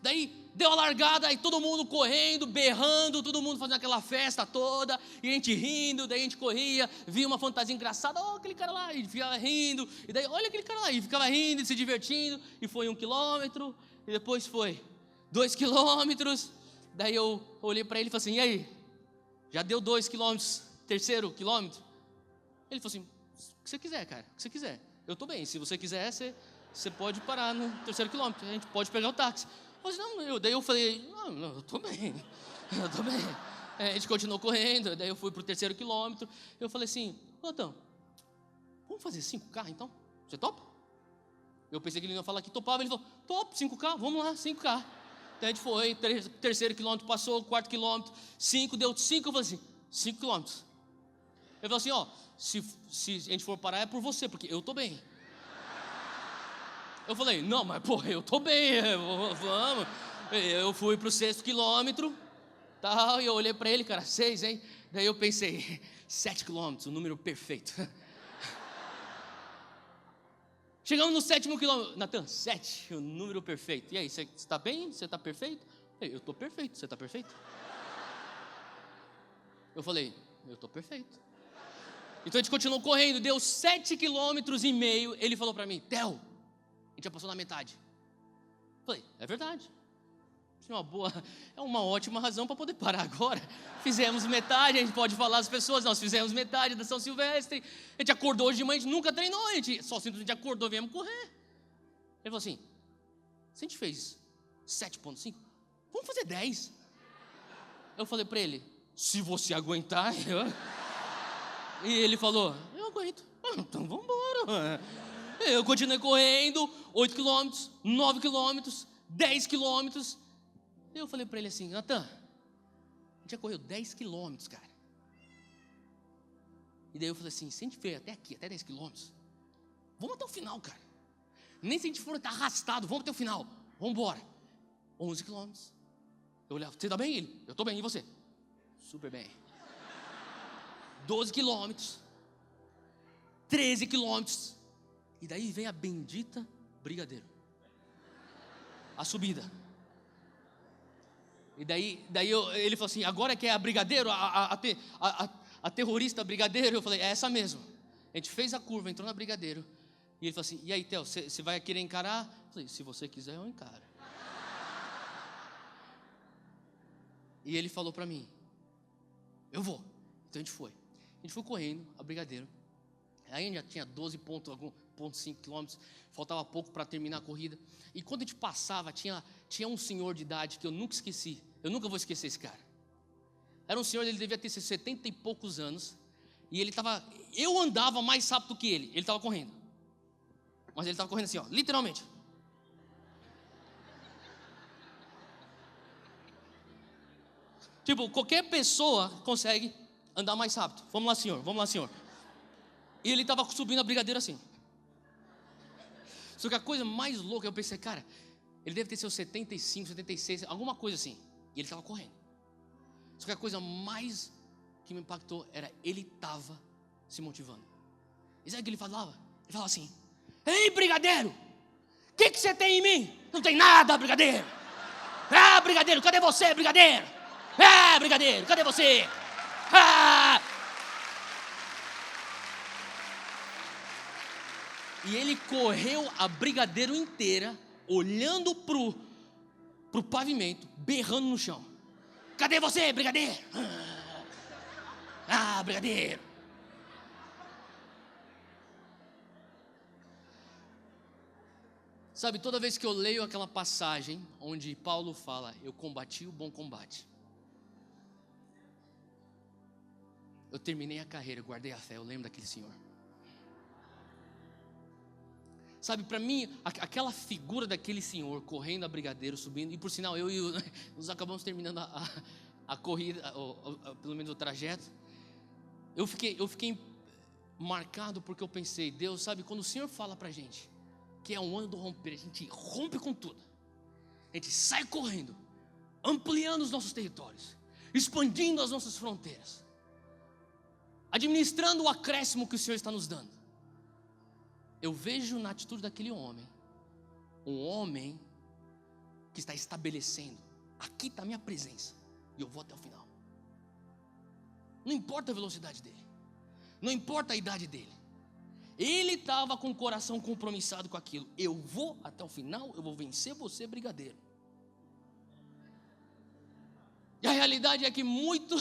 Daí deu a largada, aí todo mundo correndo, berrando, todo mundo fazendo aquela festa toda, e a gente rindo, daí a gente corria, via uma fantasia engraçada, aquele cara lá, e ficava rindo, e daí olha aquele cara lá, e ficava rindo e se divertindo, e foi 1 quilômetro, e depois foi 2 quilômetros, daí eu olhei para ele e falei assim: e aí, já deu 2 quilômetros, 3º quilômetro? Ele falou assim: o que você quiser, cara, o que você quiser, eu tô bem, se você quiser, você pode parar no 3º quilômetro, a gente pode pegar o táxi. Daí eu falei: não, eu tô bem. A gente continuou correndo, daí eu fui pro 3º quilômetro, eu falei assim: Natan, vamos fazer 5K então? Você topa? Eu pensei que ele ia falar que topava, ele falou: top, 5K, vamos lá, 5K. Daí a gente foi, 3º quilômetro passou, 4º quilômetro, 5, deu 5, eu falei assim: 5 quilômetros. Ele falou assim, ó, se a gente for parar é por você, porque eu tô bem. Eu falei, não, mas pô, eu tô bem, vamos. Eu fui pro 6º quilômetro, tal, e eu olhei pra ele, cara, 6, hein? Daí eu pensei, 7 quilômetros, o número perfeito. Chegamos no 7º quilômetro, Natan, 7, o número perfeito. E aí, você tá bem? Você tá perfeito? Eu tô perfeito, você tá perfeito? Eu falei, eu tô perfeito. Então a gente continuou correndo, deu 7,5 quilômetros, ele falou pra mim, Theo, a gente já passou na metade. Eu falei, é verdade. É uma ótima razão para poder parar agora. Fizemos metade, a gente pode falar às pessoas, nós fizemos metade da São Silvestre. A gente acordou hoje de manhã, a gente nunca treinou, a gente só simplesmente acordou, viemos correr. Ele falou assim, se a gente fez 7,5, vamos fazer 10. Eu falei para ele, se você aguentar. E ele falou, eu aguento. Então vamos embora. Eu continuei correndo, 8 quilômetros, 9 quilômetros, 10 quilômetros. Eu falei pra ele assim, Natan, a gente já correu 10 quilômetros, cara. E daí eu falei assim, se a gente for até aqui, até 10 quilômetros, vamos até o final, cara. Nem se a gente for estar arrastado, vamos até o final. Vamos embora. 11 quilômetros. Eu olhava, você tá bem? Ele, eu tô bem, e você? Super bem. 12 quilômetros. 13 quilômetros. E daí vem a bendita Brigadeiro. A subida. E daí ele falou assim, agora que é a Brigadeiro, a terrorista Brigadeiro. Eu falei, é essa mesmo. A gente fez a curva, entrou na Brigadeiro. E ele falou assim, e aí, Theo, você vai querer encarar? Eu falei, se você quiser, eu encaro. E ele falou pra mim, eu vou. Então a gente foi. A gente foi correndo, a Brigadeiro. Aí a gente já tinha 12,5 quilômetros, faltava pouco para terminar a corrida. E quando a gente passava, tinha um senhor de idade que eu nunca esqueci. Eu nunca vou esquecer esse cara. Era um senhor, ele devia ter 70 e poucos anos. E eu andava mais rápido que ele estava correndo. Mas ele estava correndo assim, ó, literalmente. Tipo, qualquer pessoa consegue andar mais rápido. Vamos lá, senhor. E ele estava subindo a Brigadeiro assim. Só que a coisa mais louca, eu pensei, cara, ele deve ter seus 75, 76, alguma coisa assim. E ele estava correndo. Só que a coisa mais que me impactou era ele estava se motivando. E sabe o que ele falava? Ele falava assim, ei, Brigadeiro, o que você tem em mim? Não tem nada, Brigadeiro. Ah, Brigadeiro, cadê você, Brigadeiro? Ah, Brigadeiro, cadê você? Ah! E ele correu a Brigadeiro inteira, olhando pro pavimento, berrando no chão. Cadê você, Brigadeiro? Ah, Brigadeiro. Sabe, toda vez que eu leio aquela passagem onde Paulo fala, eu combati o bom combate. Eu terminei a carreira, eu guardei a fé, eu lembro daquele senhor. Sabe, para mim, aquela figura daquele senhor correndo a Brigadeiro, subindo, e por sinal, nós acabamos terminando a corrida, pelo menos o trajeto. Eu fiquei marcado porque eu pensei, Deus, sabe, quando o Senhor fala pra gente que é um ano do romper, a gente rompe com tudo. A gente sai correndo, ampliando os nossos territórios, expandindo as nossas fronteiras, administrando o acréscimo que o Senhor está nos dando. Eu vejo na atitude daquele homem, um homem que está estabelecendo, aqui está a minha presença, e eu vou até o final. Não importa a velocidade dele, não importa a idade dele, ele estava com o coração compromissado com aquilo. Eu vou até o final, eu vou vencer você, Brigadeiro. E a realidade é que muitos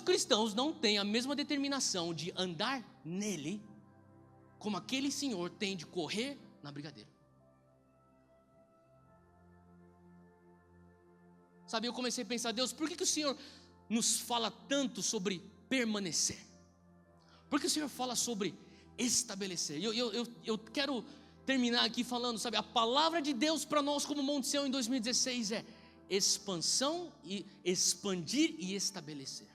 cristãos não têm a mesma determinação de andar nele, como aquele senhor tem de correr na Brigadeiro. Sabe, eu comecei a pensar, Deus, por que o Senhor nos fala tanto sobre permanecer? Por que o Senhor fala sobre estabelecer? Eu quero terminar aqui falando, sabe, a palavra de Deus para nós como Monte Sião em 2016 é expansão, e expandir e estabelecer.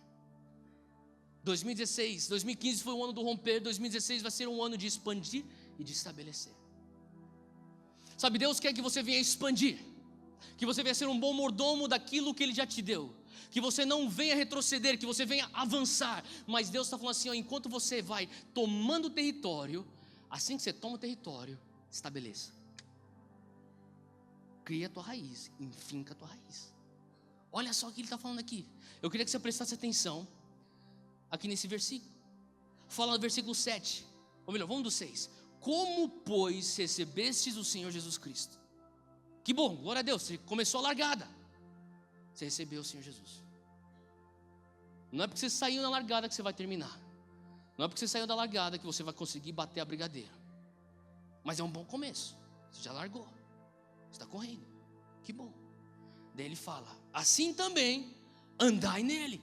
2016, 2015 foi um ano do romper, 2016 vai ser um ano de expandir e de estabelecer. Sabe, Deus quer que você venha expandir, que você venha ser um bom mordomo daquilo que Ele já te deu, que você não venha retroceder, que você venha avançar. Mas Deus está falando assim, ó, enquanto você vai tomando território, assim que você toma o território, estabeleça. Cria a tua raiz, enfinca a tua raiz. Olha só o que Ele está falando aqui. Eu queria que você prestasse atenção aqui nesse versículo. Fala no versículo 7, ou melhor, vamos do 6. Como, pois, recebestes o Senhor Jesus Cristo? Que bom, glória a Deus, você começou a largada. Você recebeu o Senhor Jesus. Não é porque você saiu na largada que você vai terminar. Não é porque você saiu da largada que você vai conseguir bater a brigadeira. Mas é um bom começo. Você já largou. Você está correndo. Que bom. Daí ele fala, assim também andai nele.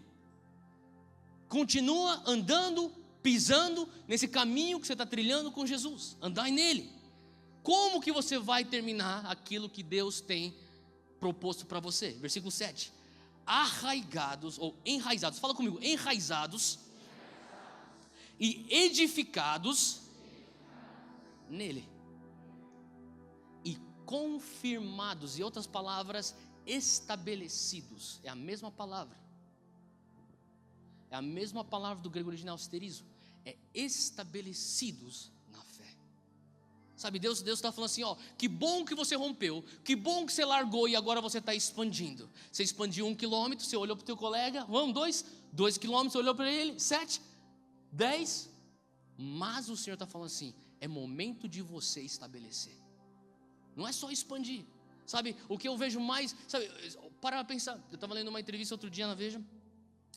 Continua andando, pisando nesse caminho que você está trilhando com Jesus. Andai nele. Como que você vai terminar aquilo que Deus tem proposto para você? Versículo 7. Arraigados ou enraizados. Fala comigo. Enraizados e edificados nele. E confirmados. Em outras palavras, estabelecidos. É a mesma palavra. É a mesma palavra do grego original, asterizo. É estabelecidos na fé. Sabe, Deus está falando assim, ó, que bom que você rompeu, que bom que você largou e agora você está expandindo. Você expandiu 1 quilômetro, você olhou para o teu colega, vamos, 2 quilômetros, você olhou para ele, 7, 10. Mas o Senhor está falando assim, é momento de você estabelecer. Não é só expandir. Sabe, o que eu vejo mais, sabe, para pensar, eu estava lendo uma entrevista outro dia na Veja,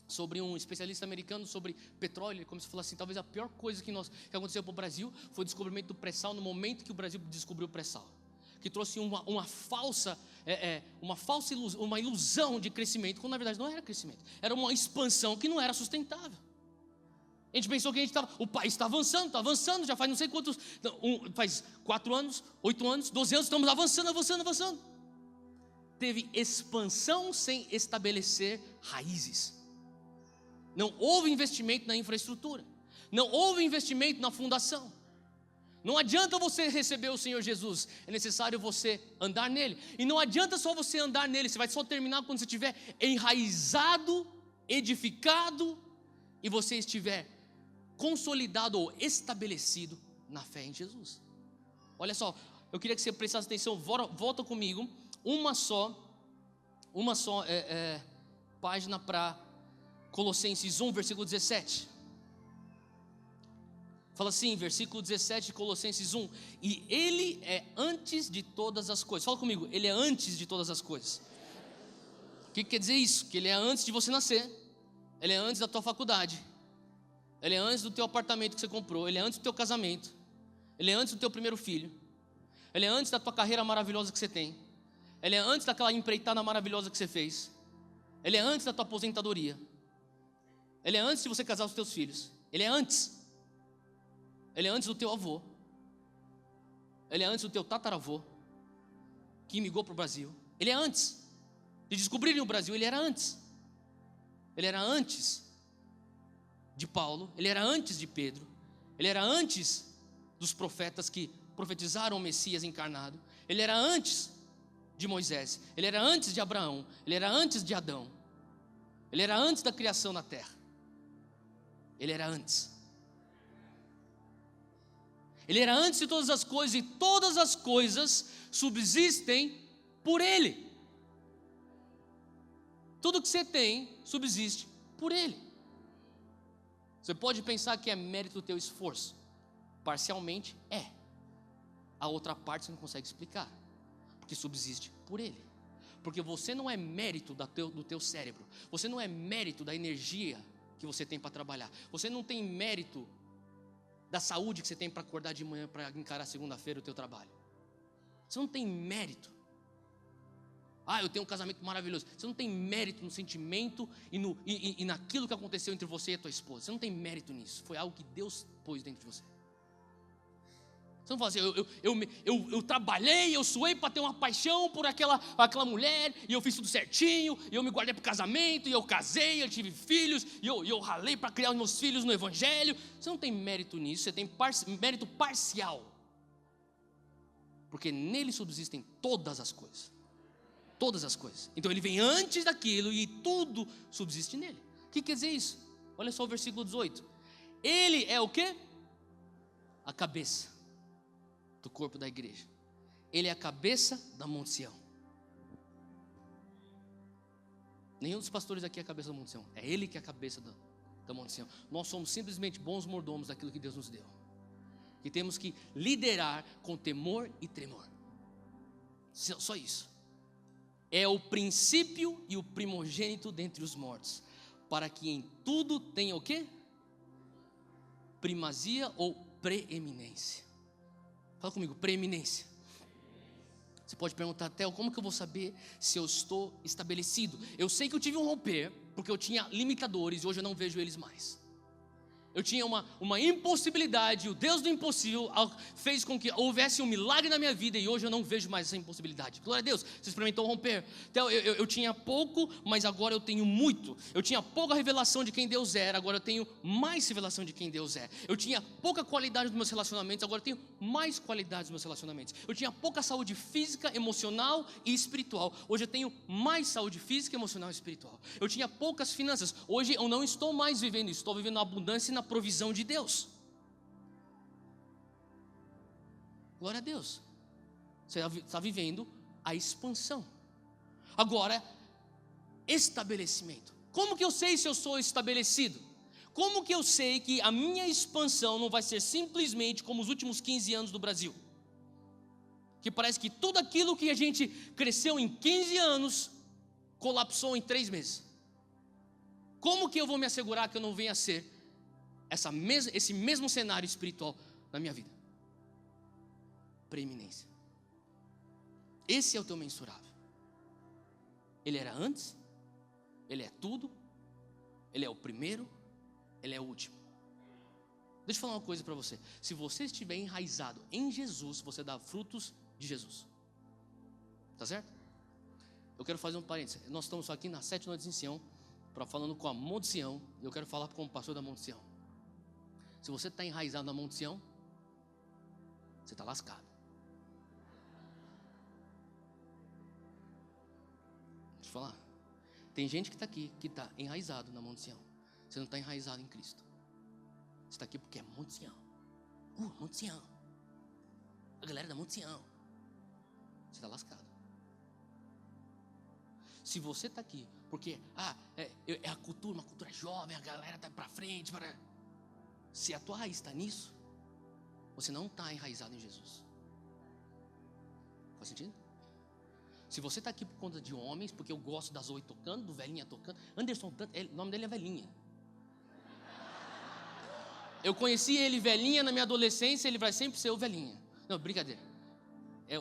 sobre um especialista americano sobre petróleo. Ele começou a falar assim, talvez a pior coisa que aconteceu para o Brasil foi o descobrimento do pré-sal, no momento que o Brasil descobriu o pré-sal, que trouxe uma falsa ilusão, uma ilusão de crescimento, quando na verdade não era crescimento, era uma expansão que não era sustentável. A gente pensou que o país está avançando, já faz não sei quantos, faz 4 anos, 8 anos, 12 anos, estamos avançando. Teve expansão sem estabelecer raízes. Não houve investimento na infraestrutura. Não houve investimento na fundação. Não adianta você receber o Senhor Jesus. É necessário você andar nele. E não adianta só você andar nele. Você vai só terminar quando você estiver enraizado, edificado, e você estiver consolidado ou estabelecido na fé em Jesus. Olha só, eu queria que você prestasse atenção. Volta comigo. Uma só página para Colossenses 1, versículo 17. Fala assim, versículo 17 de Colossenses 1. E Ele é antes de todas as coisas. Fala comigo, Ele é antes de todas as coisas. O que quer dizer isso? Que Ele é antes de você nascer. Ele é antes da tua faculdade. Ele é antes do teu apartamento que você comprou. Ele é antes do teu casamento. Ele é antes do teu primeiro filho. Ele é antes da tua carreira maravilhosa que você tem. Ele é antes daquela empreitada maravilhosa que você fez. Ele é antes da tua aposentadoria. Ele é antes de você casar os teus filhos. Ele é antes. Ele é antes do teu avô. Ele é antes do teu tataravô, que imigrou para o Brasil. Ele é antes de descobrirem o Brasil. Ele era antes. Ele era antes de Paulo. Ele era antes de Pedro. Ele era antes dos profetas que profetizaram o Messias encarnado. Ele era antes de Moisés. Ele era antes de Abraão. Ele era antes de Adão. Ele era antes da criação da terra. Ele era antes. Ele era antes de todas as coisas, e todas as coisas subsistem por Ele. Tudo que você tem subsiste por Ele. Você pode pensar que é mérito do teu esforço. Parcialmente é. A outra parte você não consegue explicar, porque subsiste por Ele. Porque você não é mérito do teu cérebro. Você não é mérito da energia que você tem para trabalhar. Você não tem mérito da saúde que você tem para acordar de manhã para encarar segunda-feira o teu trabalho. Você não tem mérito. Eu tenho um casamento maravilhoso. Você não tem mérito no sentimento e naquilo que aconteceu entre você e a tua esposa. Você não tem mérito nisso. Foi algo que Deus pôs dentro de você. Você não fala assim, eu trabalhei, eu suei para ter uma paixão por aquela mulher, e eu fiz tudo certinho, e eu me guardei para o casamento, e eu casei, eu tive filhos, e eu ralei para criar os meus filhos no evangelho. Você não tem mérito nisso, você tem mérito parcial. Porque nele subsistem todas as coisas. Todas as coisas. Então ele vem antes daquilo e tudo subsiste nele. O que quer dizer isso? Olha só o versículo 18. Ele é o quê? A cabeça do corpo da igreja. Ele é a cabeça da Monte Sião. Nenhum dos pastores aqui é a cabeça da Monte Sião. É ele que é a cabeça da Monte Sião. Nós somos simplesmente bons mordomos daquilo que Deus nos deu. E temos que liderar com temor e tremor. Só isso. É o princípio e o primogênito dentre os mortos, para que em tudo tenha o quê? Primazia ou preeminência. Fala comigo, preeminência. Você pode perguntar até, como que eu vou saber se eu estou estabelecido? Eu sei que eu tive um romper, porque eu tinha limitadores e hoje eu não vejo eles mais. Eu tinha uma impossibilidade, o Deus do impossível fez com que houvesse um milagre na minha vida, e hoje eu não vejo mais essa impossibilidade. Glória a Deus, você experimentou romper. Então eu tinha pouco, mas agora eu tenho muito. Eu tinha pouca revelação de quem Deus era, agora eu tenho mais revelação de quem Deus é. Eu tinha pouca qualidade dos meus relacionamentos, agora eu tenho mais qualidade dos meus relacionamentos. Eu tinha pouca saúde física, emocional e espiritual, hoje eu tenho mais saúde física, emocional e espiritual. Eu tinha poucas finanças, hoje eu não estou mais vivendo isso, estou vivendo a abundância e na provisão de Deus. Glória a Deus. Você está vivendo a expansão. Agora, estabelecimento. Como que eu sei se eu sou estabelecido? Como que eu sei que a minha expansão não vai ser simplesmente como os últimos 15 anos do Brasil? Que parece que tudo aquilo que a gente cresceu em 15 anos colapsou em 3 meses. Como que eu vou me assegurar que eu não venha a ser esse mesmo cenário espiritual na minha vida? Preeminência. Esse é o teu mensurável. Ele era antes, ele é tudo, ele é o primeiro, ele é o último. Deixa eu falar uma coisa para você. Se você estiver enraizado em Jesus, você dá frutos de Jesus. Tá certo? Eu quero fazer um parênteses. Nós estamos aqui nas 7 noites em Sião, falando com a Monte Sião. Eu quero falar como pastor da Monte Sião. Se você está enraizado na Monte Sião, você está lascado. Deixa eu falar. Tem gente que está aqui, que está enraizado na Monte Sião. Você não está enraizado em Cristo. Você está aqui porque é Monte Sião. Monte Sião. A galera da Monte Sião. Você está lascado. Se você está aqui porque é a cultura, uma cultura jovem, a galera está para frente, se a tua raiz está nisso, você não está enraizado em Jesus. Faz sentido? Se você está aqui por conta de homens, porque eu gosto da Zoe tocando, do Velhinha tocando, Anderson, o nome dele é Velhinha. Eu conheci ele Velhinha na minha adolescência, ele vai sempre ser o Velhinha. Não, brincadeira.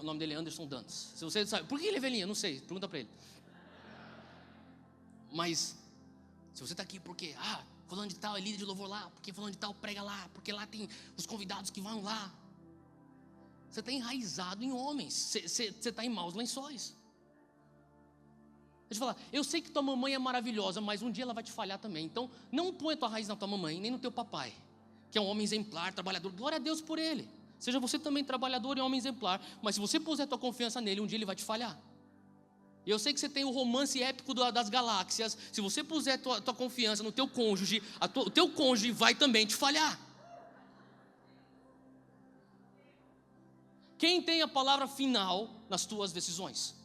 O nome dele é Anderson Dantas. Se você sabe, por que ele é Velhinha? Não sei, pergunta para ele. Mas, se você está aqui porque, fulano de tal é líder de louvor lá, porque fulano de tal prega lá, porque lá tem os convidados que vão lá. Você está enraizado em homens, você está em maus lençóis. Deixa eu falar, eu sei que tua mamãe é maravilhosa, mas um dia ela vai te falhar também. Então, não põe a tua raiz na tua mamãe, nem no teu papai, que é um homem exemplar, trabalhador. Glória a Deus por ele. Seja você também trabalhador e homem exemplar. Mas se você puser a tua confiança nele, um dia ele vai te falhar. E eu sei que você tem o romance épico das galáxias. Se você puser a tua confiança no teu cônjuge, o teu cônjuge vai também te falhar. Quem tem a palavra final nas tuas decisões?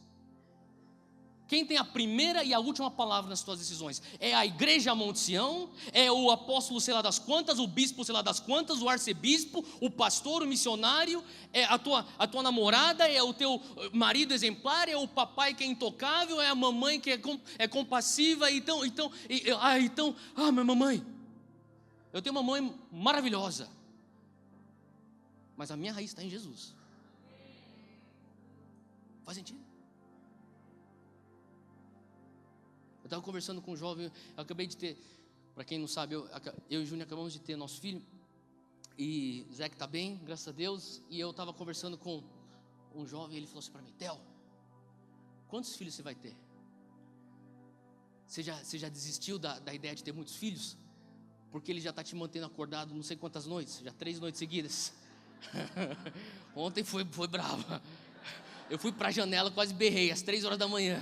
Quem tem a primeira e a última palavra nas tuas decisões? É a igreja Monte Sião? É o apóstolo sei lá das quantas? O bispo sei lá das quantas? O arcebispo? O pastor? O missionário? É a tua namorada? É o teu marido exemplar? É o papai que é intocável? É a mamãe que é compassiva? Minha mamãe. Eu tenho uma mãe maravilhosa, mas a minha raiz está em Jesus. Faz sentido? Eu estava conversando com um jovem, eu acabei de ter, para quem não sabe, eu e o Júnior acabamos de ter nosso filho, E Zé que tá bem, graças a Deus. E eu estava conversando com um jovem, ele falou assim para mim: Theo, quantos filhos você vai ter? Você já desistiu da ideia de ter muitos filhos? Porque ele já está te mantendo acordado não sei quantas noites, já 3 noites seguidas. Ontem foi bravo. Eu fui para a janela, quase berrei, às 3 horas da manhã.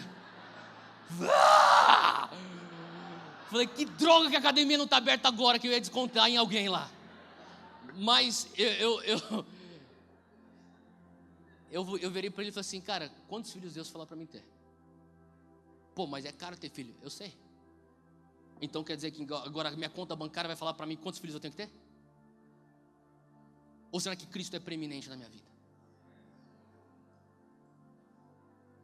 Falei, que droga que a academia não está aberta agora, que eu ia descontar em alguém lá. Mas eu virei para ele e falei assim: cara, quantos filhos Deus falou para mim ter? Pô, mas é caro ter filho. Eu sei. Então quer dizer que agora minha conta bancária vai falar para mim quantos filhos eu tenho que ter? Ou será que Cristo é preeminente na minha vida?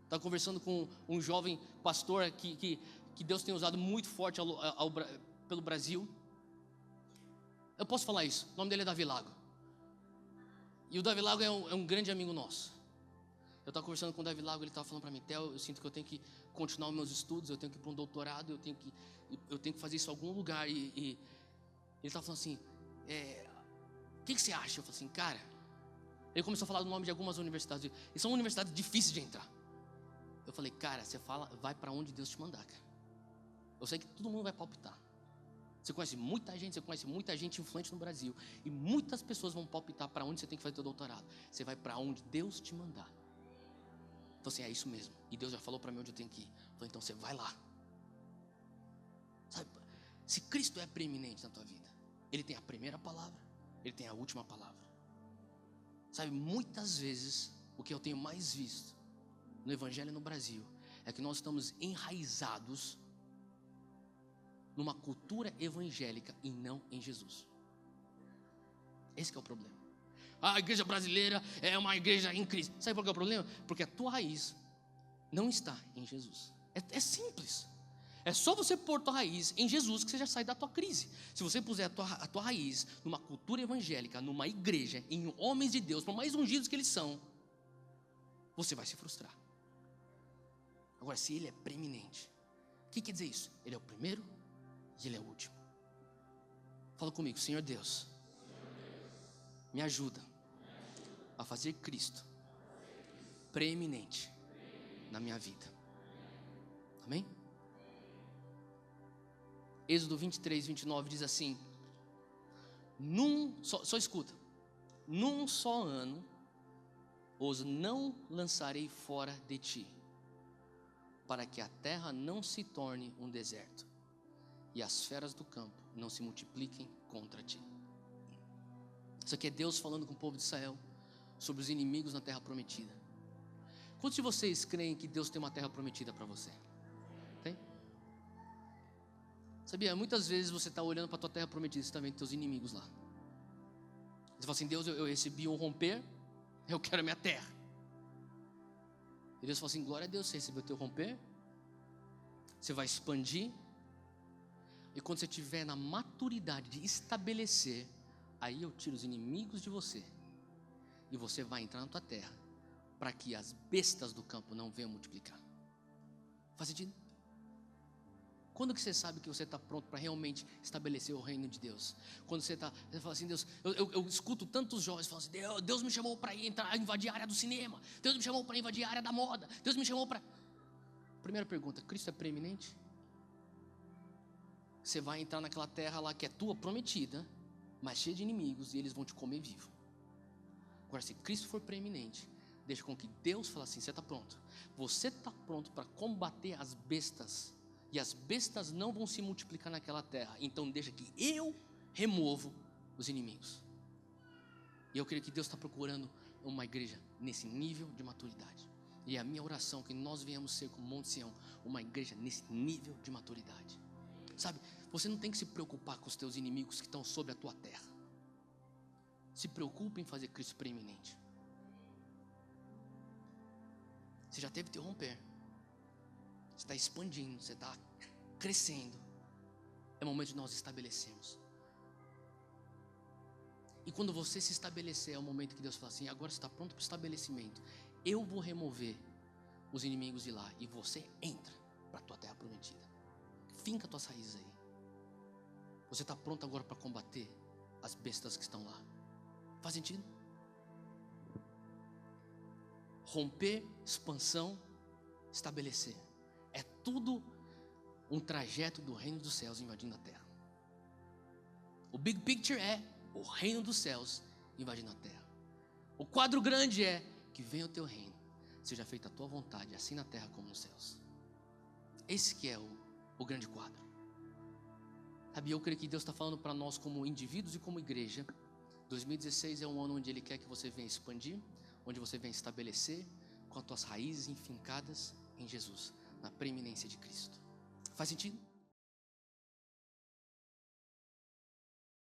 Estava conversando com um jovem pastor que Deus tem usado muito forte pelo Brasil. Eu posso falar isso, o nome dele é Davi Lago. E o Davi Lago é um grande amigo nosso. Eu estava conversando com o Davi Lago, ele estava falando para mim: Theo, eu sinto que eu tenho que continuar os meus estudos, eu tenho que ir para um doutorado, eu tenho que fazer isso em algum lugar. E ele estava falando assim: o que você acha? Eu falei assim: cara, ele começou a falar o nome de algumas universidades, e são universidades difíceis de entrar. Eu falei: cara, você vai para onde Deus te mandar, cara. Eu sei que todo mundo vai palpitar. Você conhece muita gente influente no Brasil, e muitas pessoas vão palpitar para onde você tem que fazer seu doutorado. Você vai para onde Deus te mandar. Então assim, é isso mesmo. E Deus já falou para mim onde eu tenho que ir. Eu falei: então você vai lá. Sabe, se Cristo é preeminente na tua vida, Ele tem a primeira palavra, Ele tem a última palavra. Sabe, muitas vezes o que eu tenho mais visto no Evangelho no Brasil é que nós estamos enraizados numa cultura evangélica e não em Jesus. Esse que é o problema. A igreja brasileira é uma igreja em Cristo. Sabe por que é o problema? Porque a tua raiz não está em Jesus. É simples. É só você pôr tua raiz em Jesus que você já sai da tua crise. Se você puser a tua raiz numa cultura evangélica, numa igreja, em homens de Deus, por mais ungidos que eles são, você vai se frustrar. Agora, se Ele é preeminente, o que quer dizer isso? Ele é o primeiro e Ele é o último. Fala comigo: Senhor Deus, me ajuda a fazer Cristo preeminente na minha vida. Amém? Êxodo 23, 29 diz assim: só escuta, num só ano os não lançarei fora de ti, para que a terra não se torne um deserto e as feras do campo não se multipliquem contra ti. Isso aqui é Deus falando com o povo de Israel sobre os inimigos na terra prometida. Quantos de vocês creem que Deus tem uma terra prometida para você? Tem? Sabia, muitas vezes você está olhando para a tua terra prometida, você está vendo teus inimigos lá. Você fala assim: Deus, eu recebi um romper, eu quero a minha terra. E Deus fala assim: glória a Deus, você recebeu o teu romper, você vai expandir, e quando você estiver na maturidade de estabelecer, aí eu tiro os inimigos de você, e você vai entrar na tua terra, para que as bestas do campo não venham multiplicar. Faz sentido? Quando que você sabe que você está pronto para realmente estabelecer o reino de Deus? Quando você fala assim: Deus, eu escuto tantos jovens falando assim: Deus me chamou para invadir a área do cinema, Deus me chamou para invadir a área da moda, Deus me chamou para... Primeira pergunta: Cristo é preeminente? Você vai entrar naquela terra lá que é tua prometida, mas cheia de inimigos, e eles vão te comer vivo. Agora, se Cristo for preeminente, deixa com que Deus fale assim: você está pronto. Você está pronto para combater as bestas, e as bestas não vão se multiplicar naquela terra. Então deixa que eu removo os inimigos. E eu creio que Deus está procurando uma igreja nesse nível de maturidade. E é a minha oração que nós venhamos ser como Monte Sião, uma igreja nesse nível de maturidade. Sabe, você não tem que se preocupar com os teus inimigos que estão sobre a tua terra. Se preocupe em fazer Cristo preeminente. Você já teve teu romper, você está expandindo, você está crescendo. É momento de nós estabelecermos. E quando você se estabelecer, é o momento que Deus fala assim: agora você está pronto para o estabelecimento, eu vou remover os inimigos de lá, e você entra para a tua terra prometida. Finca tuas raízes aí. Você está pronto agora para combater as bestas que estão lá. Faz sentido? Romper, expansão, estabelecer. É tudo um trajeto do reino dos céus invadindo a terra. O big picture é o reino dos céus invadindo a terra. O quadro grande é que venha o teu reino, seja feita a tua vontade, assim na terra como nos céus. Esse que é o grande quadro. Sabe, eu creio que Deus está falando para nós como indivíduos e como igreja. 2016 é um ano onde Ele quer que você venha expandir, onde você venha estabelecer com as tuas raízes enfincadas em Jesus, na preeminência de Cristo. Faz sentido?